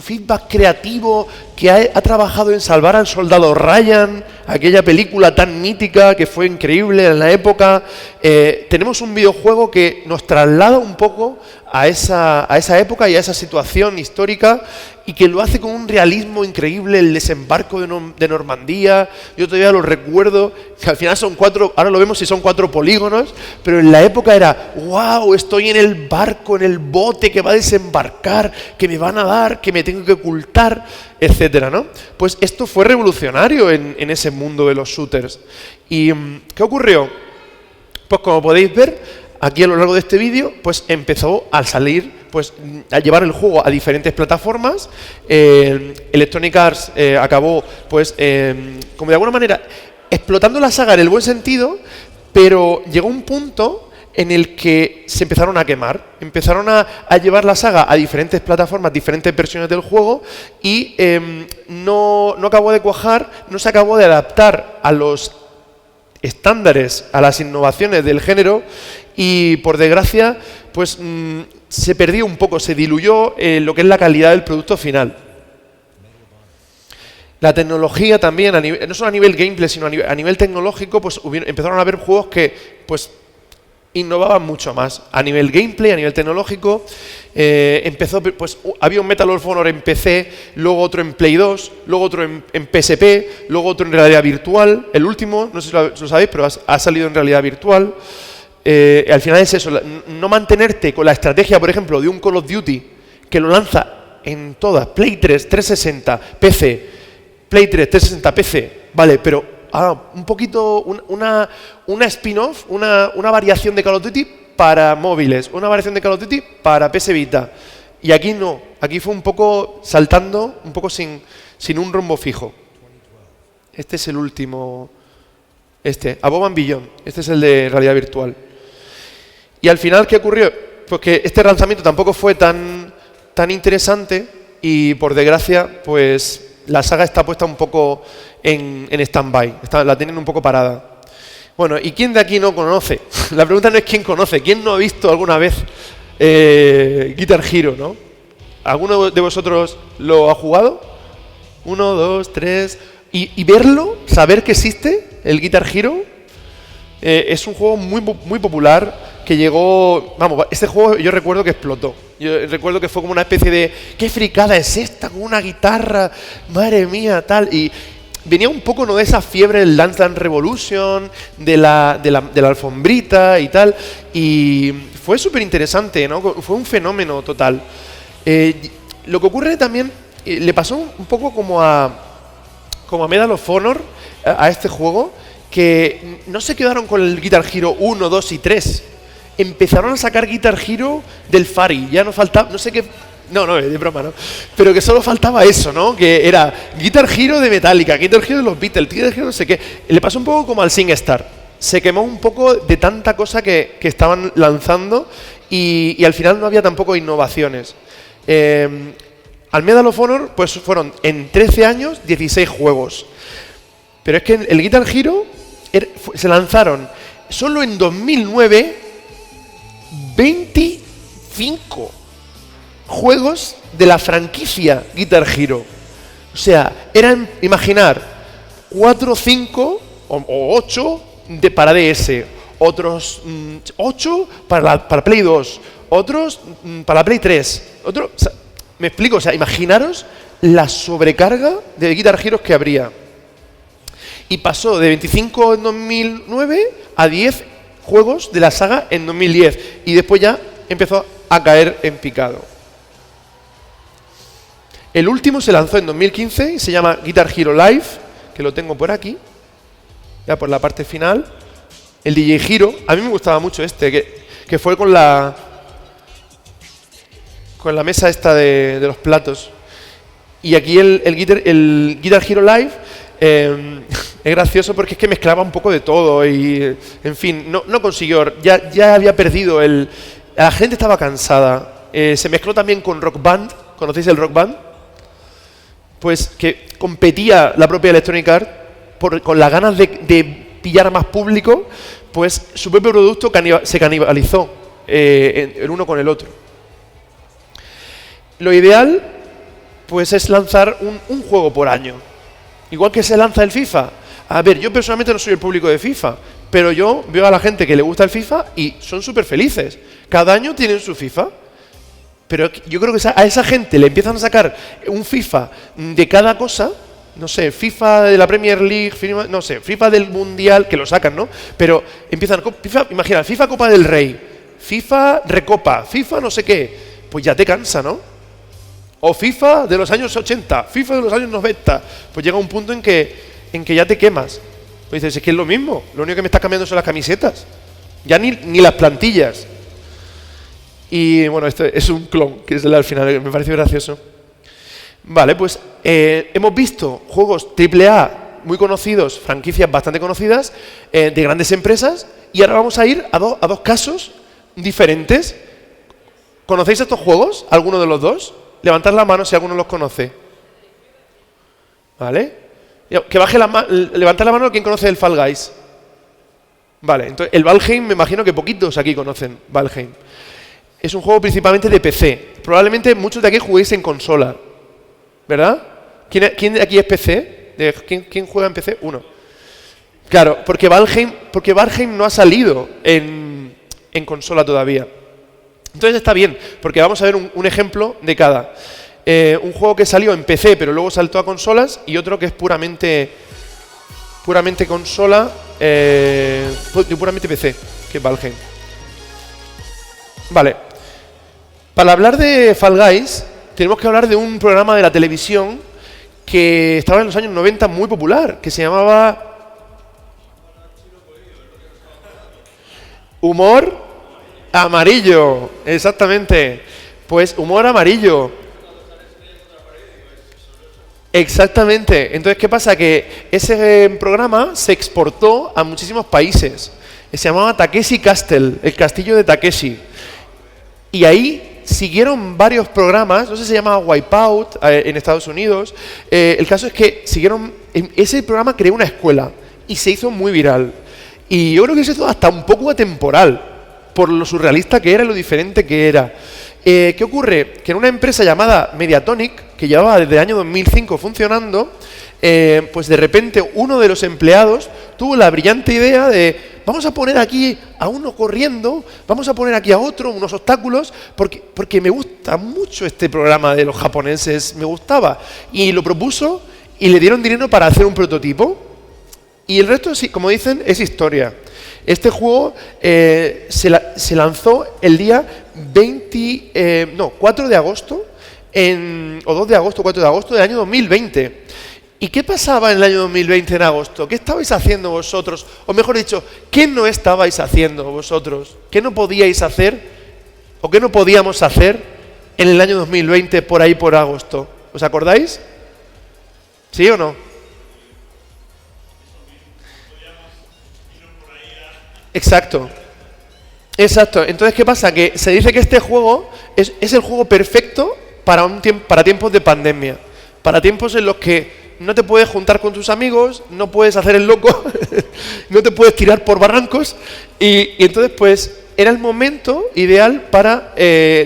S2: feedback creativo, que ha trabajado en salvar al soldado Ryan, aquella película tan mítica que fue increíble en la época. Tenemos un videojuego que nos traslada un poco a esa época y a esa situación histórica, y que lo hace con un realismo increíble, el desembarco de Normandía. Yo todavía lo recuerdo, que al final son 4, ahora lo vemos si son 4 polígonos, pero en la época era, wow, estoy en el barco, en el bote que va a desembarcar, que me van a dar, que me tengo que ocultar, etcétera, ¿no? Pues esto fue revolucionario en ese mundo de los shooters. ¿Y qué ocurrió? Pues como podéis ver, aquí a lo largo de este vídeo, pues empezó a salir, pues a llevar el juego a diferentes plataformas. Electronic Arts acabó, pues, como de alguna manera, explotando la saga en el buen sentido, pero llegó un punto en el que se empezaron a quemar. Empezaron a llevar la saga a diferentes plataformas, diferentes versiones del juego, y no acabó de cuajar, no se acabó de adaptar a los estándares, a las innovaciones del género, y por desgracia pues se perdió un poco, se diluyó lo que es la calidad del producto final. La tecnología también, no solo a nivel gameplay, sino a nivel tecnológico, pues empezaron a haber juegos que pues innovaban mucho más a nivel gameplay, a nivel tecnológico. Pues había un Medal of Honor en PC, luego otro en Play 2, luego otro en PSP, luego otro en realidad virtual. El último, no sé si lo sabéis, pero ha salido en realidad virtual. Al final es eso, no mantenerte con la estrategia, por ejemplo, de un Call of Duty que lo lanza en todas, Play 3, 360, PC, Play 3, 360, PC, vale, pero un poquito, una spin-off, una variación de Call of Duty para móviles, una variación de Call of Duty para PS Vita. Y aquí no, aquí fue un poco saltando, un poco sin un rumbo fijo. Este es el último, Above and Beyond, este es el de realidad virtual. Y al final, ¿qué ocurrió? Pues que este lanzamiento tampoco fue tan interesante, y por desgracia, pues la saga está puesta un poco en stand-by, la tienen un poco parada. Bueno, ¿y quién de aquí no conoce? La pregunta no es quién conoce, ¿quién no ha visto alguna vez Guitar Hero, no? ¿Alguno de vosotros lo ha jugado? 1, 2, 3... Y verlo, saber que existe el Guitar Hero, es un juego muy popular que llegó... Vamos, este juego yo recuerdo que explotó. Yo recuerdo que fue como una especie de... ¿Qué fricada es esta? Con una guitarra, madre mía, tal. Y venía un poco, ¿no?, de esa fiebre del Dance Dance Revolution, de la alfombrita y tal. Y fue súper interesante, ¿no? Fue un fenómeno total. Lo que ocurre también, le pasó un poco como a Medal of Honor, a este juego, que no se quedaron con el Guitar Hero 1, 2 y 3. Empezaron a sacar Guitar Hero del Fari. Ya no faltaba, no sé qué... No, de broma, ¿no? Pero que solo faltaba eso, ¿no? Que era Guitar Hero de Metallica, Guitar Hero de los Beatles, Guitar Hero no sé qué. Le pasó un poco como al SingStar. Se quemó un poco de tanta cosa que estaban lanzando, y al final no había tampoco innovaciones. Al Medal of Honor pues fueron en 13 años 16 juegos. Pero es que el Guitar Hero se lanzaron solo en 2009 25 juegos de la franquicia Guitar Hero. O sea, eran, imaginar, 4 o 5 o 8 para DS, otros 8 para Play 2, otros para Play 3. O sea, me explico, o sea, imaginaros la sobrecarga de Guitar Hero que habría. Y pasó de 25 en 2009 a 10 juegos de la saga en 2010. Y después ya empezó a caer en picado. El último se lanzó en 2015 y se llama Guitar Hero Live, que lo tengo por aquí, ya por la parte final. El DJ Hero, a mí me gustaba mucho que fue con la mesa esta de los platos. Y aquí el Guitar Hero Live es gracioso porque es que mezclaba un poco de todo y, en fin, no consiguió, ya había perdido la gente estaba cansada. Se mezcló también con Rock Band. ¿Conocéis el Rock Band? Pues que competía la propia Electronic Arts con las ganas de pillar más público, pues su propio producto se canibalizó el uno con el otro. Lo ideal pues es lanzar un juego por año. Igual que se lanza el FIFA. A ver, yo personalmente no soy el público de FIFA, pero yo veo a la gente que le gusta el FIFA y son súper felices. Cada año tienen su FIFA. Pero yo creo que a esa gente le empiezan a sacar un FIFA de cada cosa, no sé, FIFA de la Premier League, no sé, FIFA del Mundial, que lo sacan, ¿no? Pero empiezan, imagina, FIFA Copa del Rey, FIFA Recopa, FIFA no sé qué, pues ya te cansa, ¿no? O FIFA de los años 80, FIFA de los años 90, pues llega un punto en que ya te quemas. Pues dices, es que es lo mismo, lo único que me estás cambiando son las camisetas, ya ni las plantillas. Y bueno, este es un clon, que es al final, me pareció gracioso. Vale, pues hemos visto juegos AAA muy conocidos, franquicias bastante conocidas, de grandes empresas, y ahora vamos a ir a dos casos diferentes. ¿Conocéis estos juegos? ¿Alguno de los dos? Levantad la mano si alguno los conoce. ¿Vale? Que baje levantad la mano quien conoce el Fall Guys. Vale, entonces el Valheim me imagino que poquitos aquí conocen Valheim. Es un juego principalmente de PC. Probablemente muchos de aquí juguéis en consola, ¿verdad? ¿Quién de aquí es PC? ¿Quién juega en PC? Uno. Claro, porque Valheim no ha salido en consola todavía. Entonces está bien, porque vamos a ver un ejemplo de cada. Un juego que salió en PC, pero luego saltó a consolas, y otro que es puramente consola, puramente PC, que es Valheim. Vale. Para hablar de Fall Guys, tenemos que hablar de un programa de la televisión que estaba en los años 90 muy popular, que se llamaba Humor Amarillo. Exactamente. Pues Humor Amarillo. Exactamente. Entonces, ¿qué pasa? Que ese programa se exportó a muchísimos países. Se llamaba Takeshi Castle, el castillo de Takeshi. Y ahí siguieron varios programas, no sé si se llamaba Wipeout en Estados Unidos. El caso es que ese programa creó una escuela y se hizo muy viral. Y yo creo que se hizo hasta un poco atemporal, por lo surrealista que era y lo diferente que era. ¿Qué ocurre? Que en una empresa llamada Mediatonic, que llevaba desde el año 2005 funcionando, pues de repente uno de los empleados tuvo la brillante idea de: vamos a poner aquí a uno corriendo, vamos a poner aquí a otro, unos obstáculos, porque me gusta mucho este programa de los japoneses, me gustaba. Y lo propuso y le dieron dinero para hacer un prototipo. Y el resto, como dicen, es historia. Este juego se lanzó el día 4 de agosto, o 2 de agosto, 4 de agosto del año 2020. ¿Y qué pasaba en el año 2020 en agosto? ¿Qué estabais haciendo vosotros? O mejor dicho, ¿qué no estabais haciendo vosotros? ¿Qué no podíais hacer o qué no podíamos hacer en el año 2020 por ahí por agosto? ¿Os acordáis? ¿Sí o no? Exacto. Exacto. Entonces, ¿qué pasa? Que se dice que este juego es el juego perfecto para tiempos de pandemia. Para tiempos en los que no te puedes juntar con tus amigos, no puedes hacer el loco, no te puedes tirar por barrancos. Y entonces, pues, era el momento ideal para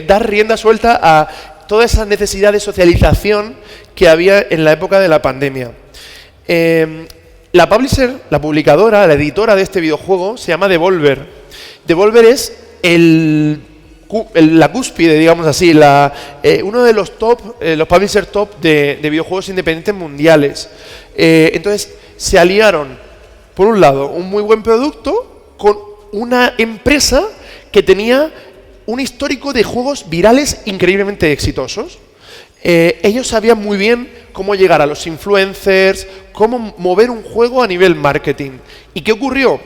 S2: dar rienda suelta a toda esa necesidad de socialización que había en la época de la pandemia. La publisher, la publicadora, la editora de este videojuego se llama Devolver. Devolver es la cúspide, digamos así, uno de los los publishers top de videojuegos independientes mundiales. Entonces, se aliaron, por un lado, un muy buen producto con una empresa que tenía un histórico de juegos virales increíblemente exitosos. Ellos sabían muy bien cómo llegar a los influencers, cómo mover un juego a nivel marketing. ¿Y qué ocurrió?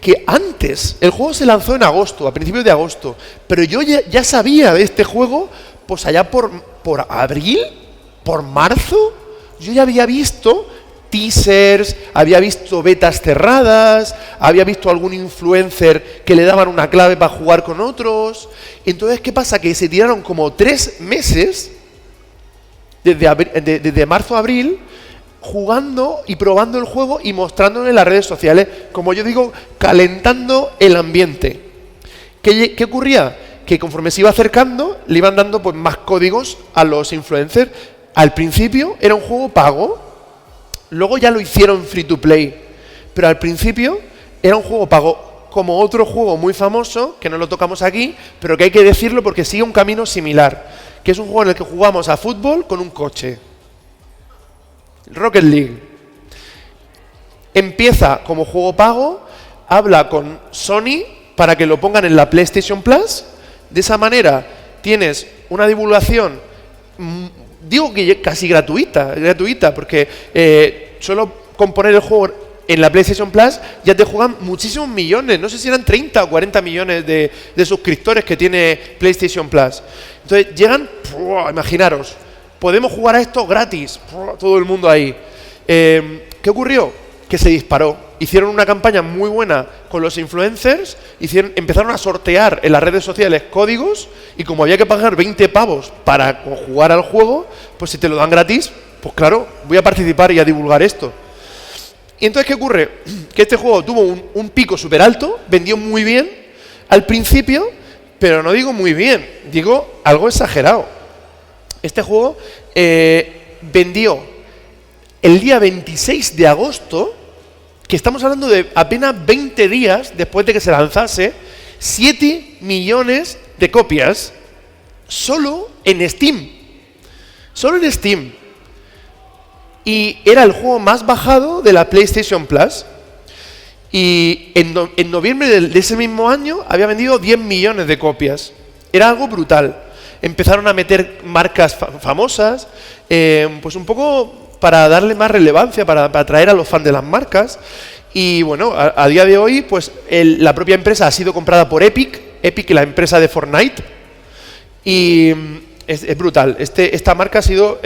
S2: Que antes, el juego se lanzó en agosto, a principios de agosto, pero yo ya sabía de este juego, pues allá por abril, por marzo, yo ya había visto teasers, había visto betas cerradas, había visto algún influencer que le daban una clave para jugar con otros. Entonces, ¿qué pasa? Que se tiraron como 3 meses, desde marzo a abril, jugando y probando el juego y mostrándolo en las redes sociales, como yo digo, calentando el ambiente. ¿Qué ocurría? Que conforme se iba acercando, le iban dando pues más códigos a los influencers. Al principio era un juego pago, luego ya lo hicieron free to play, pero al principio era un juego pago, como otro juego muy famoso, que no lo tocamos aquí, pero que hay que decirlo porque sigue un camino similar, que es un juego en el que jugamos a fútbol con un coche. Rocket League. Empieza como juego pago, habla con Sony para que lo pongan en la PlayStation Plus. De esa manera tienes una divulgación, digo que casi gratuita, porque solo con poner el juego en la PlayStation Plus ya te juegan muchísimos millones, no sé si eran 30 o 40 millones de suscriptores que tiene PlayStation Plus. Entonces llegan, imaginaros, podemos jugar a esto gratis, todo el mundo ahí. ¿Qué ocurrió? Que se disparó. Hicieron una campaña muy buena con los influencers, empezaron a sortear en las redes sociales códigos y como había que pagar 20 pavos para jugar al juego, pues si te lo dan gratis, pues claro, voy a participar y a divulgar esto. Y entonces, ¿qué ocurre? Que este juego tuvo un pico súper alto, vendió muy bien al principio, pero no digo muy bien, digo algo exagerado. Este juego vendió el día 26 de agosto, que estamos hablando de apenas 20 días después de que se lanzase, 7 millones de copias solo en Steam. Solo en Steam. Y era el juego más bajado de la PlayStation Plus. Y en noviembre de ese mismo año había vendido 10 millones de copias. Era algo brutal. Empezaron a meter marcas famosas, pues un poco para darle más relevancia, para atraer a los fans de las marcas. Y bueno, a día de hoy, pues la propia empresa ha sido comprada por Epic, la empresa de Fortnite. Y es brutal. Esta marca ha sido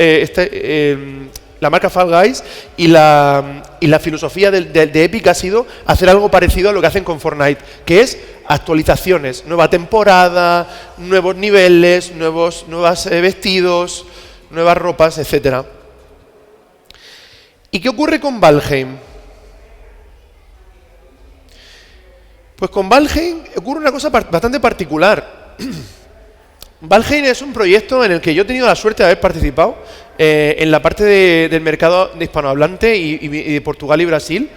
S2: la marca Fall Guys, y la filosofía de Epic ha sido hacer algo parecido a lo que hacen con Fortnite, que es actualizaciones, nueva temporada, nuevos niveles, nuevos vestidos, nuevas ropas, etcétera. ¿Y qué ocurre con Valheim? Pues con Valheim ocurre una cosa bastante particular. Valheim es un proyecto en el que yo he tenido la suerte de haber participado en la parte del mercado de hispanohablante y de Portugal y Brasil.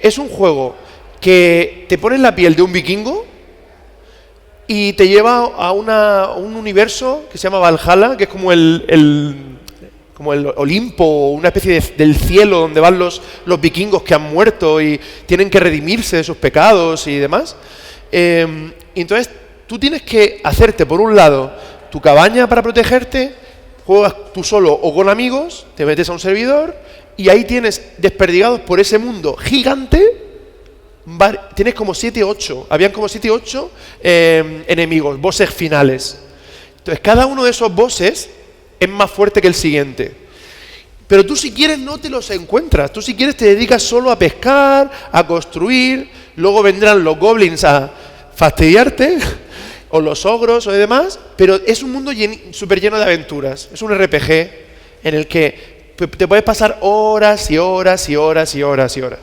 S2: Es un juego que te pone en la piel de un vikingo y te lleva a un universo que se llama Valhalla, que es como el Olimpo, una especie del cielo donde van los vikingos que han muerto y tienen que redimirse de sus pecados y demás. Entonces, tú tienes que hacerte, por un lado, tu cabaña para protegerte, juegas tú solo o con amigos, te metes a un servidor y ahí tienes desperdigados por ese mundo gigante, tienes como 7 o 8, habían como 7 o 8 enemigos, bosses finales. Entonces, cada uno de esos bosses es más fuerte que el siguiente. Pero tú, si quieres, no te los encuentras. Tú, si quieres, te dedicas solo a pescar, a construir. Luego vendrán los goblins a fastidiarte, o los ogros o demás, pero es un mundo súper lleno de aventuras. Es un RPG en el que te puedes pasar horas y horas y horas y horas y horas.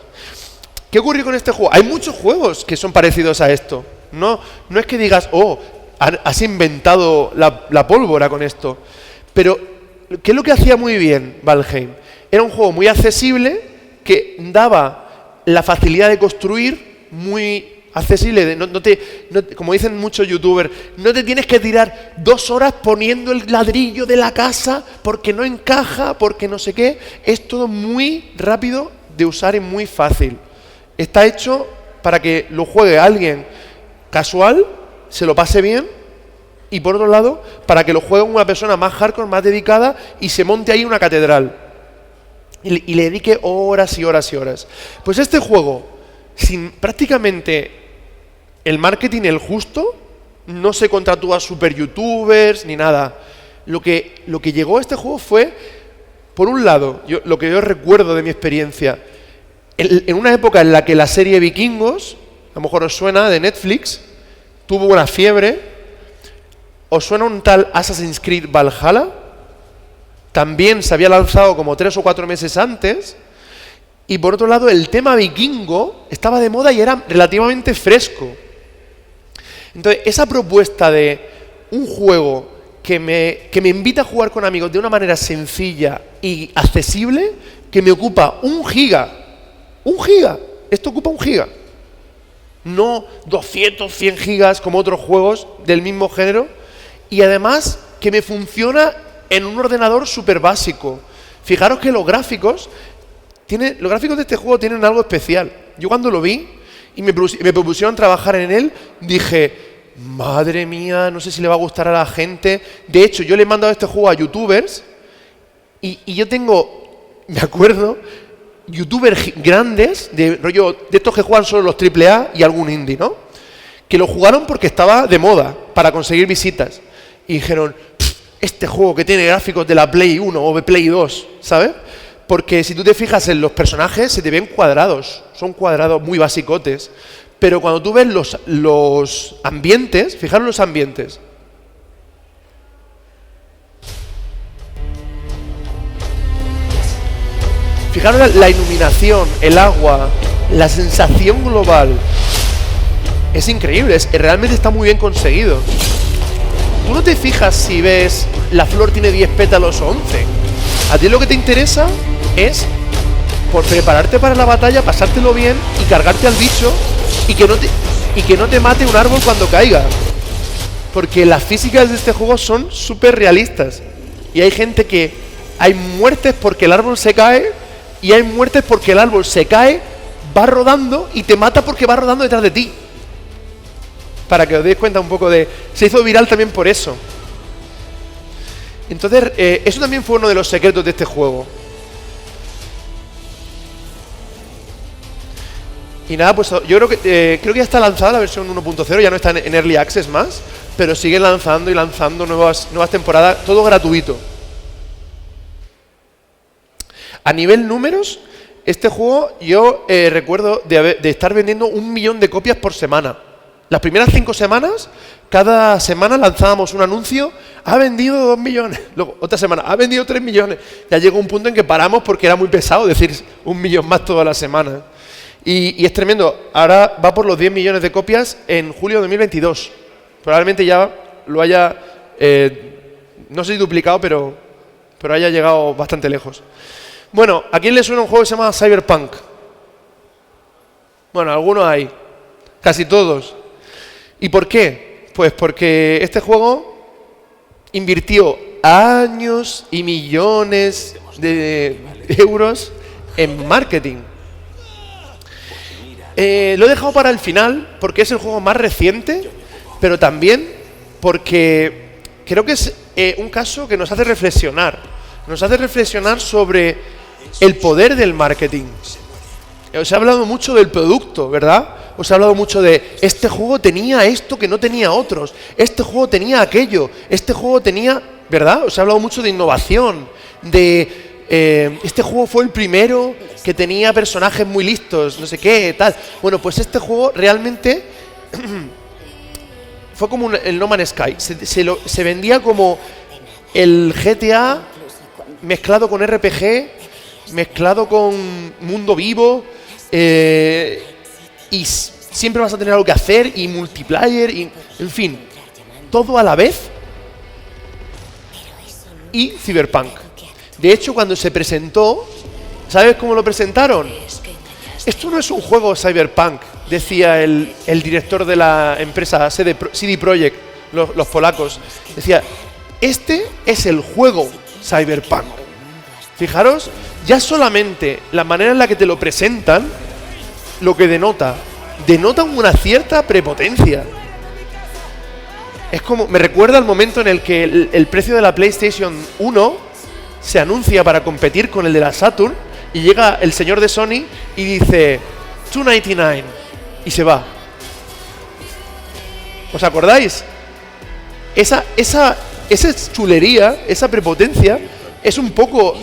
S2: ¿Qué ocurre con este juego? Hay muchos juegos que son parecidos a esto. No es que digas, oh, has inventado la pólvora con esto. Pero, ¿qué es lo que hacía muy bien Valheim? Era un juego muy accesible que daba la facilidad de construir muy accesible. Como dicen muchos youtubers, no te tienes que tirar 2 horas poniendo el ladrillo de la casa porque no encaja, porque no sé qué. Es todo muy rápido de usar y muy fácil. Está hecho para que lo juegue alguien casual, se lo pase bien, y por otro lado, para que lo juegue una persona más hardcore, más dedicada, y se monte ahí una catedral. Y le dedique horas y horas y horas. Pues este juego, sin prácticamente el marketing el justo, no se contrató a super youtubers ni nada. Lo que llegó a este juego fue, por un lado, lo que yo recuerdo de mi experiencia, en una época en la que la serie Vikingos, a lo mejor os suena, de Netflix, tuvo una fiebre. ¿Os suena un tal Assassin's Creed Valhalla? También se había lanzado como 3 o 4 meses antes. Y por otro lado, el tema vikingo estaba de moda y era relativamente fresco. Entonces, esa propuesta de un juego que me invita a jugar con amigos de una manera sencilla y accesible, que me ocupa 1 giga. 1 giga. Esto ocupa 1 giga. No 200, 100 gigas como otros juegos del mismo género. Y además que me funciona en un ordenador súper básico. Fijaros que los gráficos de este juego tienen algo especial. Yo cuando lo vi y me propusieron trabajar en él, dije, madre mía, no sé si le va a gustar a la gente. De hecho, yo le he mandado este juego a youtubers y yo tengo, me acuerdo, youtubers grandes, de estos que juegan solo los AAA y algún indie, ¿no? Que lo jugaron porque estaba de moda, para conseguir visitas. Y dijeron, este juego que tiene gráficos de la Play 1 o de Play 2, ¿sabes? Porque si tú te fijas en los personajes, se te ven cuadrados. Son cuadrados muy basicotes. Pero cuando tú ves los ambientes, fijaros los ambientes. Fijaros la iluminación, el agua, la sensación global. Es increíble, realmente está muy bien conseguido. Tú no te fijas si ves la flor tiene 10 pétalos o 11. A ti lo que te interesa es por prepararte para la batalla, pasártelo bien y cargarte al bicho y que no te mate un árbol cuando caiga. Porque las físicas de este juego son súper realistas. Y hay gente que hay muertes porque el árbol se cae y hay muertes porque el árbol se cae, va rodando y te mata porque va rodando detrás de ti. Para que os deis cuenta un poco de... Se hizo viral también por eso. Entonces, eso también fue uno de los secretos de este juego. Y nada, pues yo creo que ya está lanzada la versión 1.0, ya no está en Early Access más, pero siguen lanzando y lanzando nuevas temporadas, todo gratuito. A nivel números, este juego yo recuerdo de estar vendiendo 1 millón de copias por semana. Las primeras 5 semanas, cada semana lanzábamos un anuncio, ha vendido 2 millones, luego otra semana, ha vendido 3 millones. Ya llegó un punto en que paramos porque era muy pesado decir 1 millón más toda la semana. Y es tremendo, ahora va por los 10 millones de copias en julio de 2022. Probablemente ya lo haya, no sé si duplicado, pero haya llegado bastante lejos. Bueno, ¿a quién le suena un juego que se llama Cyberpunk? Bueno, algunos hay, casi todos. ¿Y por qué? Pues porque este juego invirtió años y millones de euros en marketing. Lo he dejado para el final porque es el juego más reciente, pero también porque creo que es un caso que nos hace reflexionar. Nos hace reflexionar sobre el poder del marketing. Os he hablado mucho del producto, ¿verdad? Os he hablado mucho de este juego tenía esto que no tenía otros, este juego tenía aquello, este juego tenía, ¿verdad? Os he hablado mucho de innovación, de este juego fue el primero que tenía personajes muy listos, no sé qué, tal. Bueno, pues este juego realmente fue como el No Man's Sky. Se vendía como el GTA mezclado con RPG, mezclado con mundo vivo, y siempre vas a tener algo que hacer, y multiplayer, y en fin, todo a la vez. Y Cyberpunk. De hecho, cuando se presentó, ¿sabes cómo lo presentaron? Esto no es un juego Cyberpunk, decía el director de la empresa CD Projekt, los polacos. Decía, este es el juego Cyberpunk. Fijaros, ya solamente la manera en la que te lo presentan, lo que denota una cierta prepotencia. Es como, me recuerda al momento en el que el precio de la PlayStation 1 se anuncia para competir con el de la Saturn, y llega el señor de Sony y dice $299 y se va. ¿Os acordáis? Esa chulería, esa prepotencia, es un poco,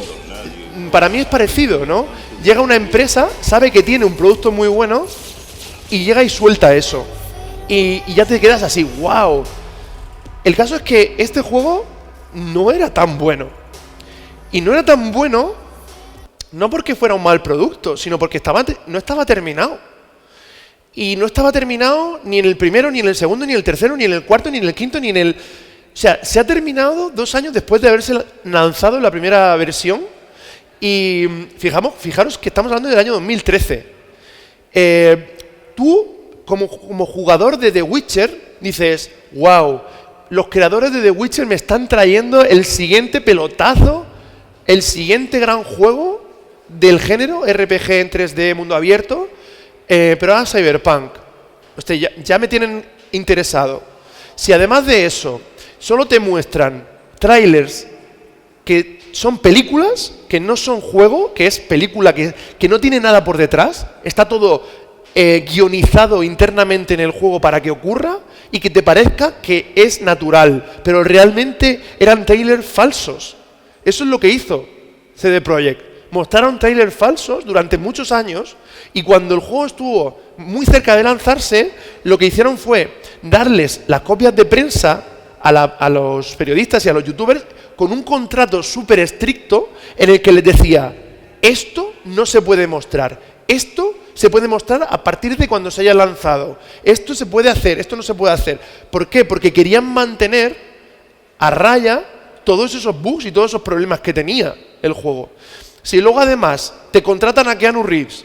S2: para mí es parecido, ¿no? Llega una empresa, sabe que tiene un producto muy bueno y llega y suelta eso. Y ya te quedas así, wow. El caso es que este juego no era tan bueno. Y no era tan bueno no porque fuera un mal producto, sino porque no estaba terminado. Y no estaba terminado ni en el primero, ni en el segundo, ni en el tercero, ni en el cuarto, ni en el quinto, ni en el... O sea, se ha terminado 2 años después de haberse lanzado la primera versión. Y fijaros que estamos hablando del año 2013. Tú, como jugador de The Witcher, dices, wow, los creadores de The Witcher me están trayendo el siguiente pelotazo, el siguiente gran juego del género RPG en 3D, mundo abierto, pero ahora Cyberpunk. Hostia, ya me tienen interesado. Si además de eso solo te muestran trailers que son películas, que no son juego, que es película que no tiene nada por detrás, está todo guionizado internamente en el juego para que ocurra y que te parezca que es natural, pero realmente eran trailers falsos. Eso es lo que hizo CD Projekt. Mostraron trailers falsos durante muchos años, y cuando el juego estuvo muy cerca de lanzarse, lo que hicieron fue darles las copias de prensa a los periodistas y a los youtubers con un contrato súper estricto en el que les decía, esto no se puede mostrar, esto se puede mostrar a partir de cuando se haya lanzado, esto se puede hacer, esto no se puede hacer. ¿Por qué? Porque querían mantener a raya todos esos bugs y todos esos problemas que tenía el juego. Si luego además te contratan a Keanu Reeves,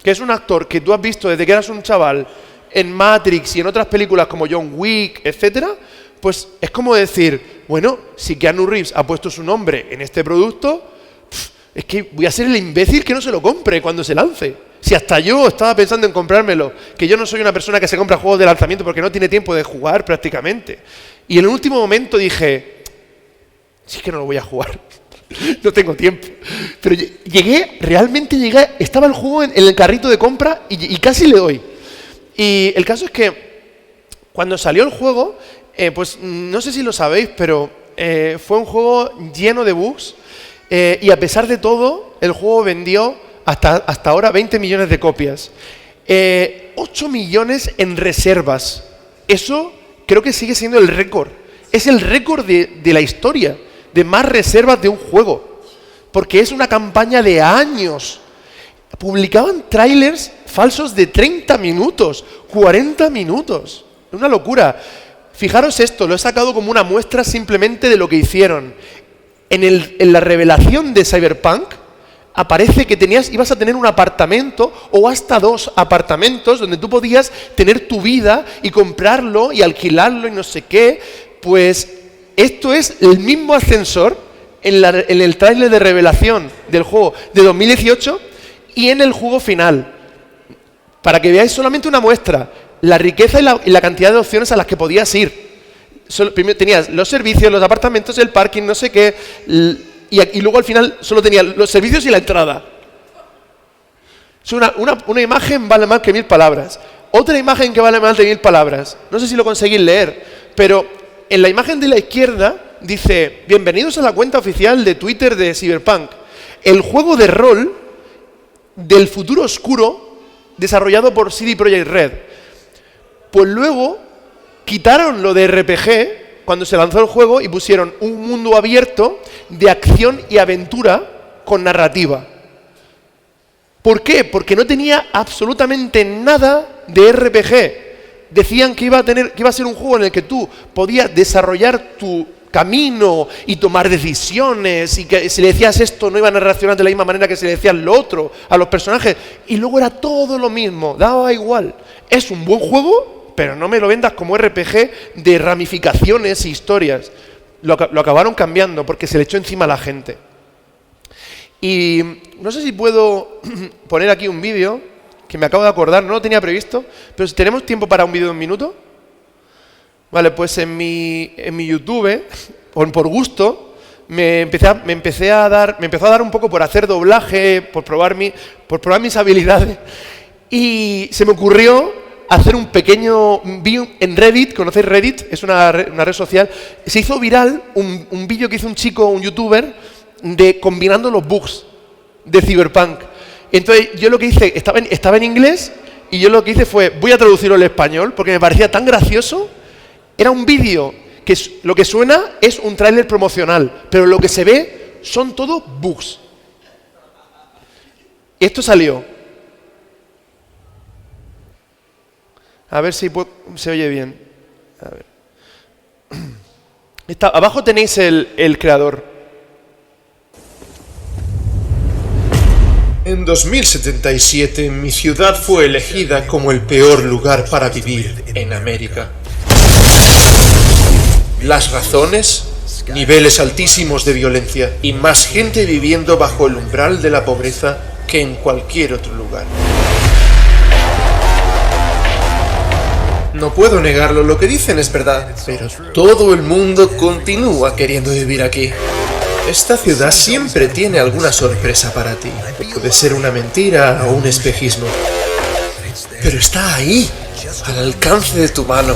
S2: que es un actor que tú has visto desde que eras un chaval en Matrix y en otras películas como John Wick, etcétera, pues es como decir, bueno, si Keanu Reeves ha puesto su nombre en este producto, es que voy a ser el imbécil que no se lo compre cuando se lance. Si hasta yo estaba pensando en comprármelo, que yo no soy una persona que se compra juegos de lanzamiento porque no tiene tiempo de jugar prácticamente. Y en el último momento dije, sí que no lo voy a jugar. No tengo tiempo. Pero realmente llegué, estaba el juego en el carrito de compra y casi le doy. Y el caso es que cuando salió el juego, pues no sé si lo sabéis, pero fue un juego lleno de bugs, y a pesar de todo, el juego vendió hasta ahora 20 millones de copias. 8 millones en reservas. Eso creo que sigue siendo el récord. Es el récord de la historia de más reservas de un juego, porque es una campaña de años. Publicaban trailers falsos de 30 minutos, 40 minutos. Es una locura. Fijaros esto, lo he sacado como una muestra simplemente de lo que hicieron. En la revelación de Cyberpunk aparece que ibas a tener un apartamento o hasta 2 apartamentos donde tú podías tener tu vida y comprarlo y alquilarlo y no sé qué. Pues esto es el mismo ascensor en el tráiler de revelación del juego de 2018 y en el juego final. Para que veáis solamente una muestra, la riqueza y la cantidad de opciones a las que podías ir. Primero tenías los servicios, los apartamentos, el parking, no sé qué, y luego al final solo tenías los servicios y la entrada. Es una imagen vale más que 1000 palabras. Otra imagen que vale más de 1000 palabras. No sé si lo conseguís leer, pero en la imagen de la izquierda dice, bienvenidos a la cuenta oficial de Twitter de Cyberpunk, el juego de rol del futuro oscuro desarrollado por CD Projekt Red. Pues luego quitaron lo de RPG cuando se lanzó el juego y pusieron un mundo abierto de acción y aventura con narrativa. ¿Por qué? Porque no tenía absolutamente nada de RPG. Decían que iba a ser un juego en el que tú podías desarrollar tu camino y tomar decisiones, y que si le decías esto no iban a reaccionar de la misma manera que si le decías lo otro a los personajes, y luego era todo lo mismo, daba igual. Es un buen juego, pero no me lo vendas como RPG de ramificaciones e historias. Lo acabaron cambiando porque se le echó encima a la gente. Y no sé si puedo poner aquí un vídeo que me acabo de acordar, no lo tenía previsto, pero si tenemos tiempo para un vídeo de 1 minuto. Vale, pues en mi YouTube, por gusto, me empezó a dar un poco por hacer doblaje, por probar mis habilidades, y se me ocurrió hacer un pequeño vídeo en Reddit. ¿Conocéis Reddit? Es una red social. Se hizo viral un vídeo que hizo un chico, un youtuber, de combinando los bugs de Cyberpunk. Entonces yo lo que hice, estaba en inglés, y yo lo que hice fue, voy a traducirlo al español, porque me parecía tan gracioso. Era un vídeo que lo que suena es un tráiler promocional, pero lo que se ve son todos bugs. Y esto salió. A ver si se oye bien. A ver. Abajo tenéis el creador.
S4: En 2077, mi ciudad fue elegida como el peor lugar para vivir en América. Las razones: niveles altísimos de violencia y más gente viviendo bajo el umbral de la pobreza que en cualquier otro lugar. No puedo negarlo, lo que dicen es verdad, pero todo el mundo continúa queriendo vivir aquí. Esta ciudad siempre tiene alguna sorpresa para ti. Puede ser una mentira o un espejismo, pero está ahí, al alcance de tu mano.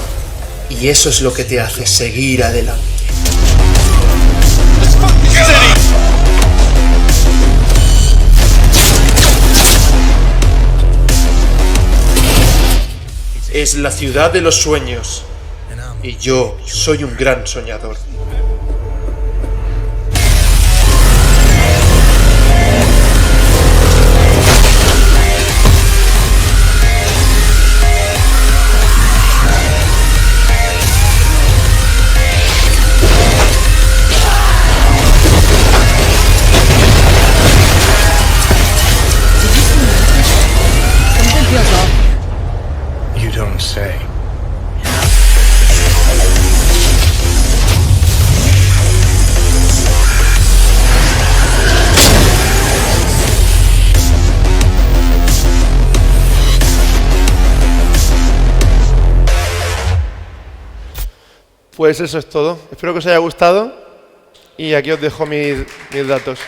S4: Y eso es lo que te hace seguir adelante. Es la ciudad de los sueños. Y yo soy un gran soñador.
S5: You don't say.
S2: Pues eso es todo. Espero que os haya gustado y aquí os dejo mis datos.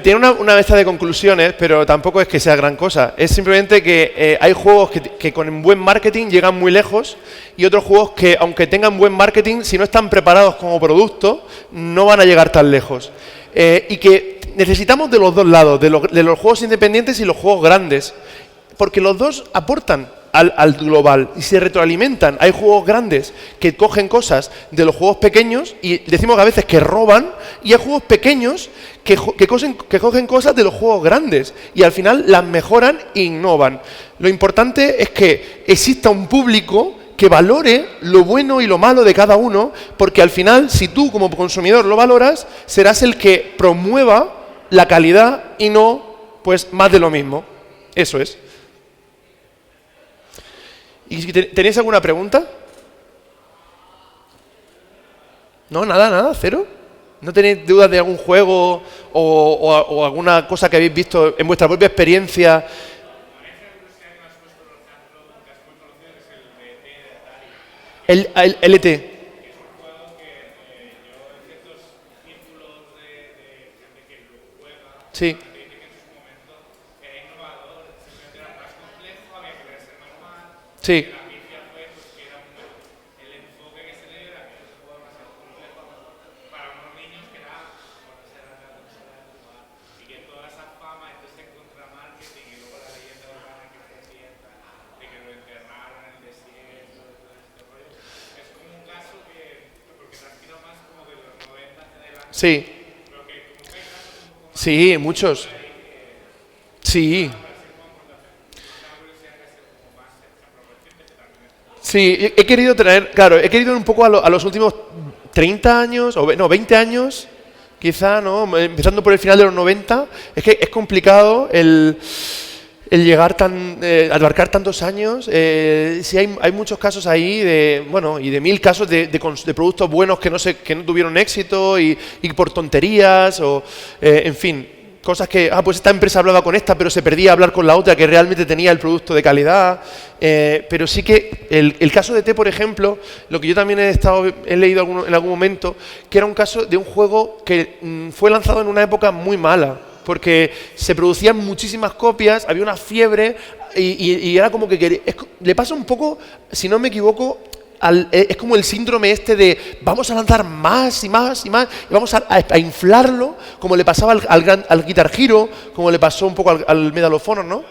S2: Tiene una lista de conclusiones, pero tampoco es que sea gran cosa. Es simplemente que hay juegos que con buen marketing llegan muy lejos, y otros juegos que, aunque tengan buen marketing, si no están preparados como producto, no van a llegar tan lejos. Y que necesitamos de los dos lados, de los juegos independientes y los juegos grandes, porque los dos aportan al global y se retroalimentan. Hay juegos grandes que cogen cosas de los juegos pequeños y decimos que a veces que roban, y hay juegos pequeños que cogen cosas de los juegos grandes y al final las mejoran e innovan. Lo importante es que exista un público que valore lo bueno y lo malo de cada uno, porque al final, si tú como consumidor lo valoras, serás el que promueva la calidad y no pues más de lo mismo. Eso es. ¿Y si tenéis alguna pregunta? No, nada, cero. ¿No tenéis dudas de algún juego o alguna cosa que habéis visto en vuestra propia experiencia? El LT. Sí. Sí. Sí. Sí, muchos. Sí. Sí, he querido traer, claro, he querido ir un poco a los últimos 30 años, o no, 20 años, quizá, ¿no? Empezando por el final de los 90. Es que es complicado el llegar abarcar tantos años. Sí, hay muchos casos ahí y de 1000 casos de productos buenos que no tuvieron éxito y por tonterías en fin, cosas que, pues esta empresa hablaba con esta, pero se perdía hablar con la otra que realmente tenía el producto de calidad. Pero sí que el caso de T, por ejemplo, lo que yo también he leído en algún momento, que era un caso de un juego que fue lanzado en una época muy mala, porque se producían muchísimas copias, había una fiebre y era como que le pasa un poco, si no me equivoco, es como el síndrome este de vamos a lanzar más y más y más y vamos a inflarlo, como le pasaba al Guitar Hero, como le pasó un poco al Medal of Honor, ¿no?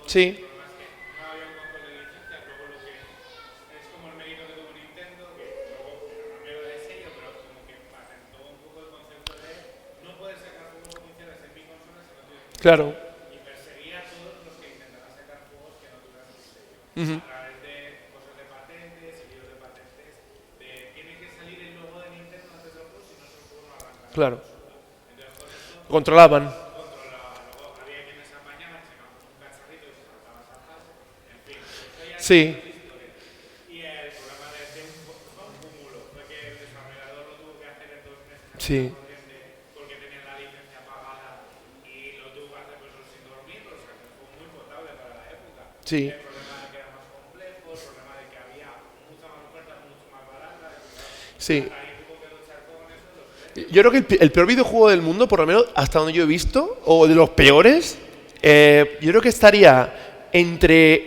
S2: Sí. Claro. Uh-huh. Claro. Controlaban. Sí. Sí. Sí. Sí. Yo creo que el peor videojuego del mundo, por lo menos hasta donde yo he visto, o de los peores, yo creo que estaría entre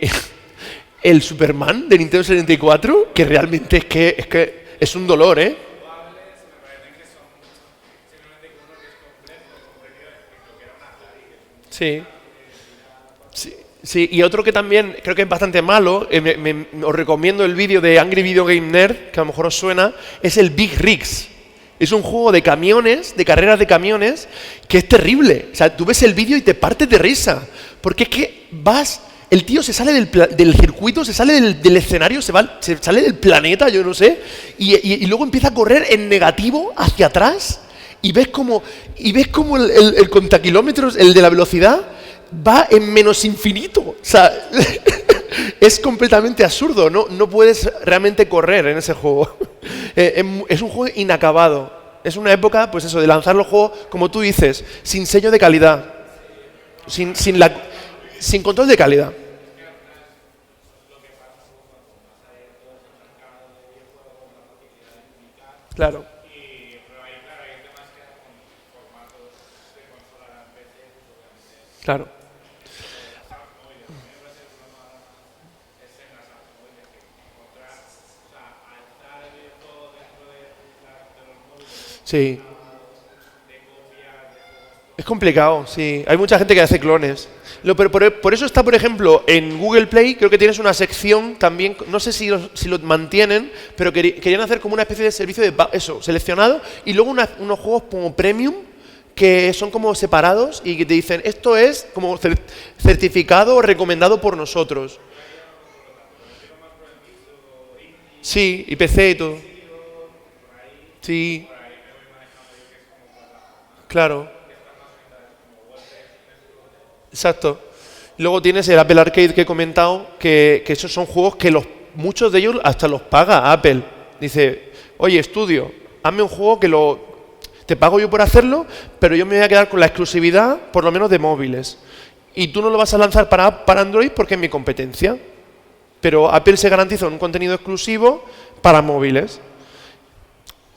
S2: el Superman de Nintendo 64, que realmente es que es un dolor, ¿eh? Sí. Sí, sí, y otro que también creo que es bastante malo, os recomiendo el vídeo de Angry Video Game Nerd, que a lo mejor os suena, es el Big Rigs. Es un juego de camiones, de carreras de camiones, que es terrible. O sea, tú ves el vídeo y te partes de risa. Porque es que el tío se sale del circuito, se sale del escenario, se sale del planeta, yo no sé, y luego empieza a correr en negativo hacia atrás y ves como el contakilómetros, el de la velocidad, va en menos infinito. O sea, es completamente absurdo. No puedes realmente correr en ese juego. Es un juego inacabado. Es una época, pues eso, de lanzar los juegos, como tú dices, sin sello de calidad. Sin control de calidad. Claro. Claro. Sí. Es complicado, sí. Hay mucha gente que hace clones. Pero por eso está, por ejemplo, en Google Play, creo que tienes una sección también, no sé si lo mantienen, pero querían hacer como una especie de servicio de eso, seleccionado, y luego unos juegos como premium, que son como separados y que te dicen, esto es como certificado o recomendado por nosotros. Sí, y PC y todo. Sí. Claro. Exacto. Luego tienes el Apple Arcade que he comentado, que esos son juegos que muchos de ellos hasta los paga Apple. Dice, oye, estudio, hazme un juego que te pago yo por hacerlo, pero yo me voy a quedar con la exclusividad, por lo menos de móviles. Y tú no lo vas a lanzar para Android porque es mi competencia. Pero Apple se garantiza un contenido exclusivo para móviles.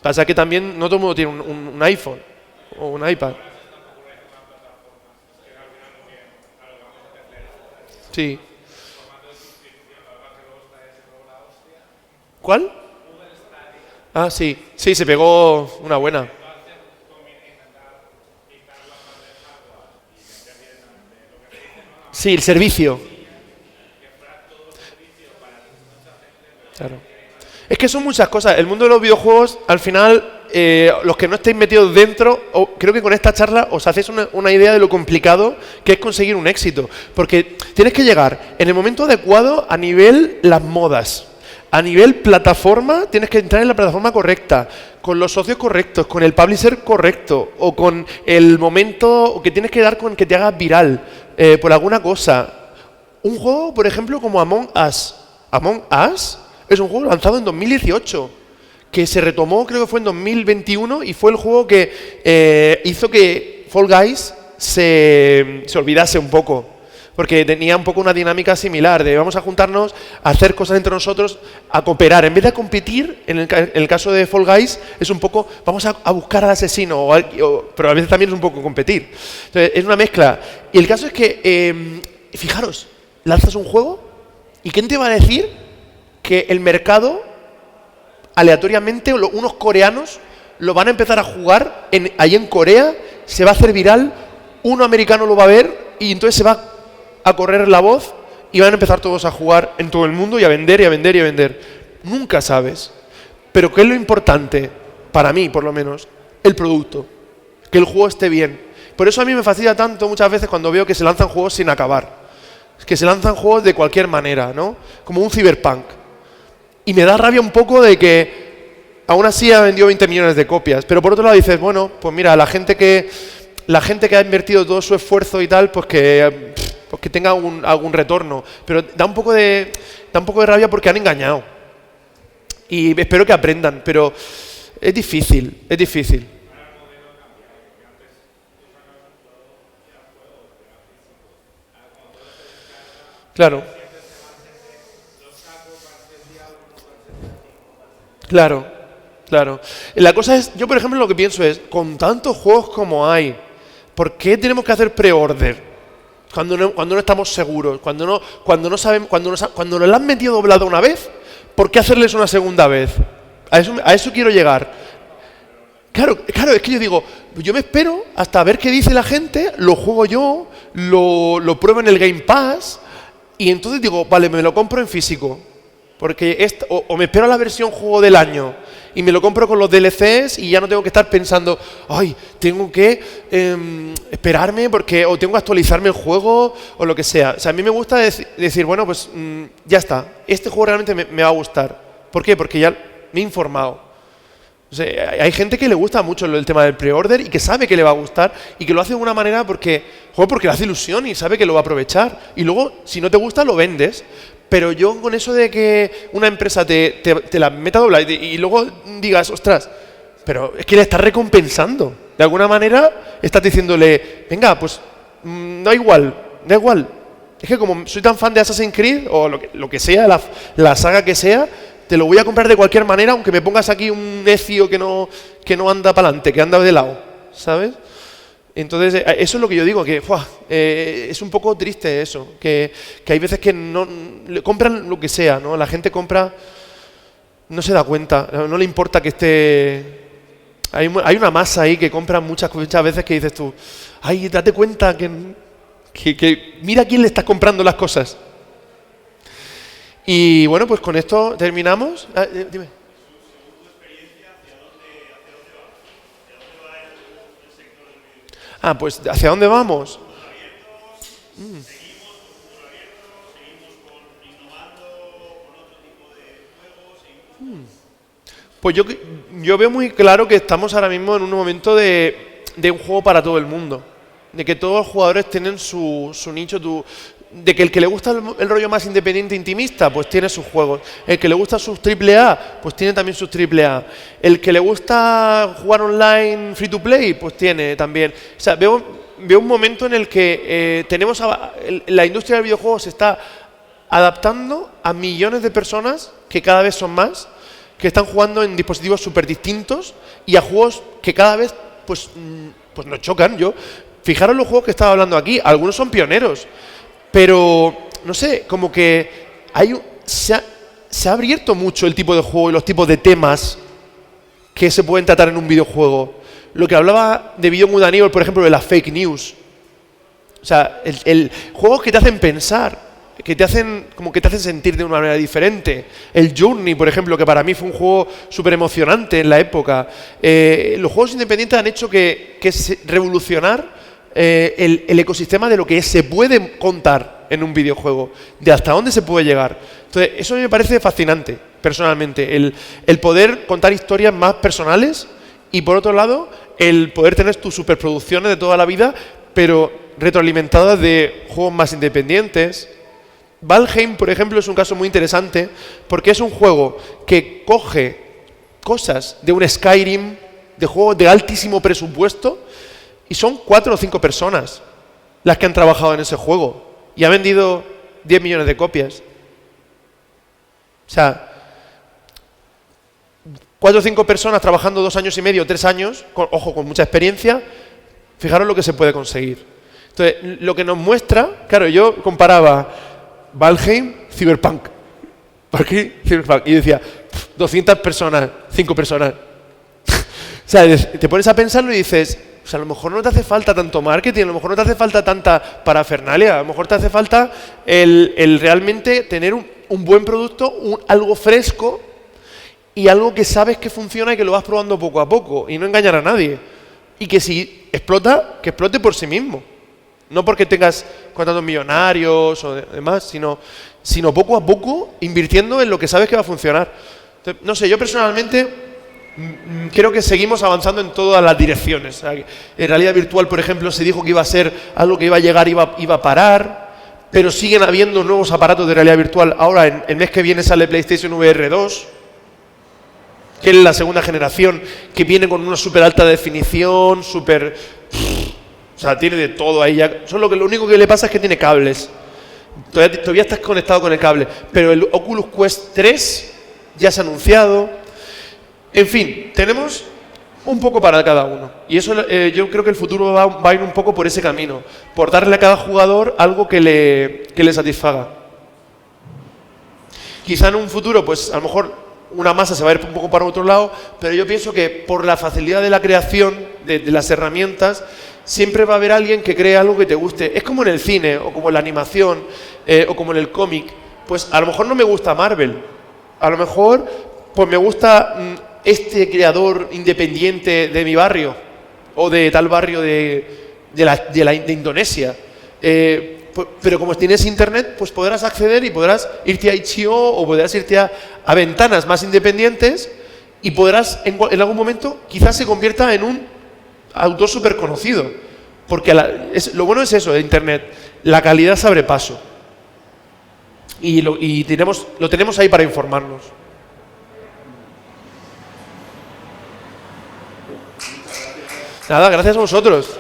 S2: Pasa que también no todo el mundo tiene un iPhone o un iPad. Sí. ¿Cuál? Ah, sí. Sí, se pegó una buena. Sí, el servicio. Claro. Es que son muchas cosas. El mundo de los videojuegos, al final, los que no estéis metidos dentro, creo que con esta charla os hacéis una idea de lo complicado que es conseguir un éxito. Porque tienes que llegar en el momento adecuado a nivel las modas. A nivel plataforma, tienes que entrar en la plataforma correcta, con los socios correctos, con el publisher correcto, o con el momento que tienes que dar con que te hagas viral por alguna cosa. Un juego, por ejemplo, como Among Us. Among Us es un juego lanzado en 2018, que se retomó, creo que fue en 2021, y fue el juego que hizo que Fall Guys se olvidase un poco. Porque tenía un poco una dinámica similar, de vamos a juntarnos, a hacer cosas entre nosotros, a cooperar. En vez de competir, en el caso de Fall Guys, es un poco, vamos a buscar al asesino, pero a veces también es un poco competir. Entonces, es una mezcla. Y el caso es que, fijaros, lanzas un juego y ¿quién te va a decir que el mercado, aleatoriamente, unos coreanos lo van a empezar a jugar ahí en Corea, se va a hacer viral, uno americano lo va a ver y entonces se va a correr la voz y van a empezar todos a jugar en todo el mundo y a vender y a vender y a vender. Nunca sabes. Pero ¿qué es lo importante? Para mí, por lo menos, el producto. Que el juego esté bien. Por eso a mí me fastidia tanto muchas veces cuando veo que se lanzan juegos sin acabar. Que se lanzan juegos de cualquier manera, ¿no? Como un Cyberpunk. Y me da rabia un poco de que aún así ha vendido 20 millones de copias. Pero por otro lado dices, bueno, pues mira, la gente que ha invertido todo su esfuerzo y tal, pues que tenga algún retorno. Pero da un poco de rabia porque han engañado. Y espero que aprendan, pero es difícil, es difícil. Claro. Claro, claro. La cosa es, yo por ejemplo lo que pienso es, con tantos juegos como hay, ¿por qué tenemos que hacer pre-order? Cuando no estamos seguros, cuando no sabemos, cuando nos la han metido doblada una vez, ¿por qué hacerles una segunda vez? A eso quiero llegar. Claro, es que yo digo, yo me espero hasta ver qué dice la gente, lo juego yo, lo pruebo en el Game Pass, y entonces digo, vale, me lo compro en físico. Porque o me espero a la versión juego del año y me lo compro con los DLCs y ya no tengo que estar pensando, ay, tengo que esperarme o tengo que actualizarme el juego o lo que sea. O sea, a mí me gusta decir, bueno, pues ya está, este juego realmente me va a gustar. ¿Por qué? Porque ya me he informado. O sea, hay gente que le gusta mucho el tema del pre-order y que sabe que le va a gustar y que lo hace de una manera porque le hace ilusión y sabe que lo va a aprovechar. Y luego, si no te gusta, lo vendes. Pero yo con eso de que una empresa te la meta doblada y luego digas, ostras, pero es que le estás recompensando. De alguna manera estás diciéndole, venga, pues da igual. Es que como soy tan fan de Assassin's Creed o lo que sea, la saga que sea, te lo voy a comprar de cualquier manera, aunque me pongas aquí un necio que no anda para adelante, que anda de lado, ¿sabes? Entonces, eso es lo que yo digo, que es un poco triste eso, que hay veces que no compran lo que sea, ¿no? La gente compra, no se da cuenta, no le importa que esté... Hay una masa ahí que compra muchas veces que dices tú, ay, date cuenta que mira a quién le estás comprando las cosas. Y bueno, pues con esto terminamos. Dime. Pues ¿hacia dónde vamos? Pues yo veo muy claro que estamos ahora mismo en un momento de un juego para todo el mundo. De que todos los jugadores tienen su nicho, de que el que le gusta el rollo más independiente intimista, pues tiene sus juegos. El que le gusta sus AAA, pues tiene también sus AAA. El que le gusta jugar online free to play, pues tiene también. O sea, veo un momento en el que la industria del videojuego se está adaptando a millones de personas, que cada vez son más, que están jugando en dispositivos súper distintos y a juegos que cada vez pues nos chocan. Fijaros los juegos que estaba hablando aquí, algunos son pioneros, pero no sé, como que se ha abierto mucho el tipo de juego y los tipos de temas que se pueden tratar en un videojuego. Lo que hablaba de Beyond Good and Evil, por ejemplo, de las fake news. O sea, el juegos que te hacen pensar. que te hacen sentir de una manera diferente. El Journey, por ejemplo, que para mí fue un juego súper emocionante en la época. Los juegos independientes han hecho revolucionar el ecosistema de lo que se puede contar en un videojuego, de hasta dónde se puede llegar. Entonces, eso me parece fascinante, personalmente, el poder contar historias más personales y, por otro lado, el poder tener tus superproducciones de toda la vida, pero retroalimentadas de juegos más independientes. Valheim, por ejemplo, es un caso muy interesante porque es un juego que coge cosas de un Skyrim, de juegos de altísimo presupuesto, y son 4 o 5 personas las que han trabajado en ese juego y ha vendido 10 millones de copias. O sea, 4 o 5 personas trabajando 2 años y medio, 3 años, con mucha experiencia, fijaros lo que se puede conseguir. Entonces, lo que nos muestra, claro, yo comparaba Valheim, Cyberpunk, y decía, 200 personas, 5 personas. O sea, te pones a pensarlo y dices, o sea, a lo mejor no te hace falta tanto marketing, a lo mejor no te hace falta tanta parafernalia, a lo mejor te hace falta el realmente tener un buen producto, algo fresco y algo que sabes que funciona y que lo vas probando poco a poco y no engañar a nadie. Y que si explota, que explote por sí mismo. No porque tengas contratos millonarios o demás, sino poco a poco invirtiendo en lo que sabes que va a funcionar. Entonces, no sé, yo personalmente creo que seguimos avanzando en todas las direcciones. O sea, en realidad virtual, por ejemplo, se dijo que iba a ser algo que iba a llegar, iba a parar, pero siguen habiendo nuevos aparatos de realidad virtual. Ahora, el mes que viene sale PlayStation VR 2, que es la segunda generación, que viene con una súper alta definición, o sea, tiene de todo ahí ya. Lo único que le pasa es que tiene cables. Todavía estás conectado con el cable. Pero el Oculus Quest 3 ya se ha anunciado. En fin, tenemos un poco para cada uno. Y eso yo creo que el futuro va a ir un poco por ese camino. Por darle a cada jugador algo que le satisfaga. Quizá en un futuro, pues a lo mejor una masa se va a ir un poco para otro lado, pero yo pienso que por la facilidad de la creación, de las herramientas, siempre va a haber alguien que cree algo que te guste. Es como en el cine, o como en la animación, o como en el cómic. Pues a lo mejor no me gusta Marvel. A lo mejor pues me gusta este creador independiente de mi barrio, o de tal barrio de Indonesia. Pero como tienes internet, pues podrás acceder y podrás irte a Itch.io o podrás irte a ventanas más independientes y podrás en algún momento quizás se convierta en un autor súper conocido. Porque lo bueno es eso de internet, la calidad se abre paso. Y lo tenemos ahí para informarnos. Nada, gracias a vosotros.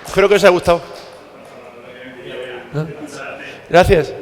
S2: Espero que os haya gustado. Gracias.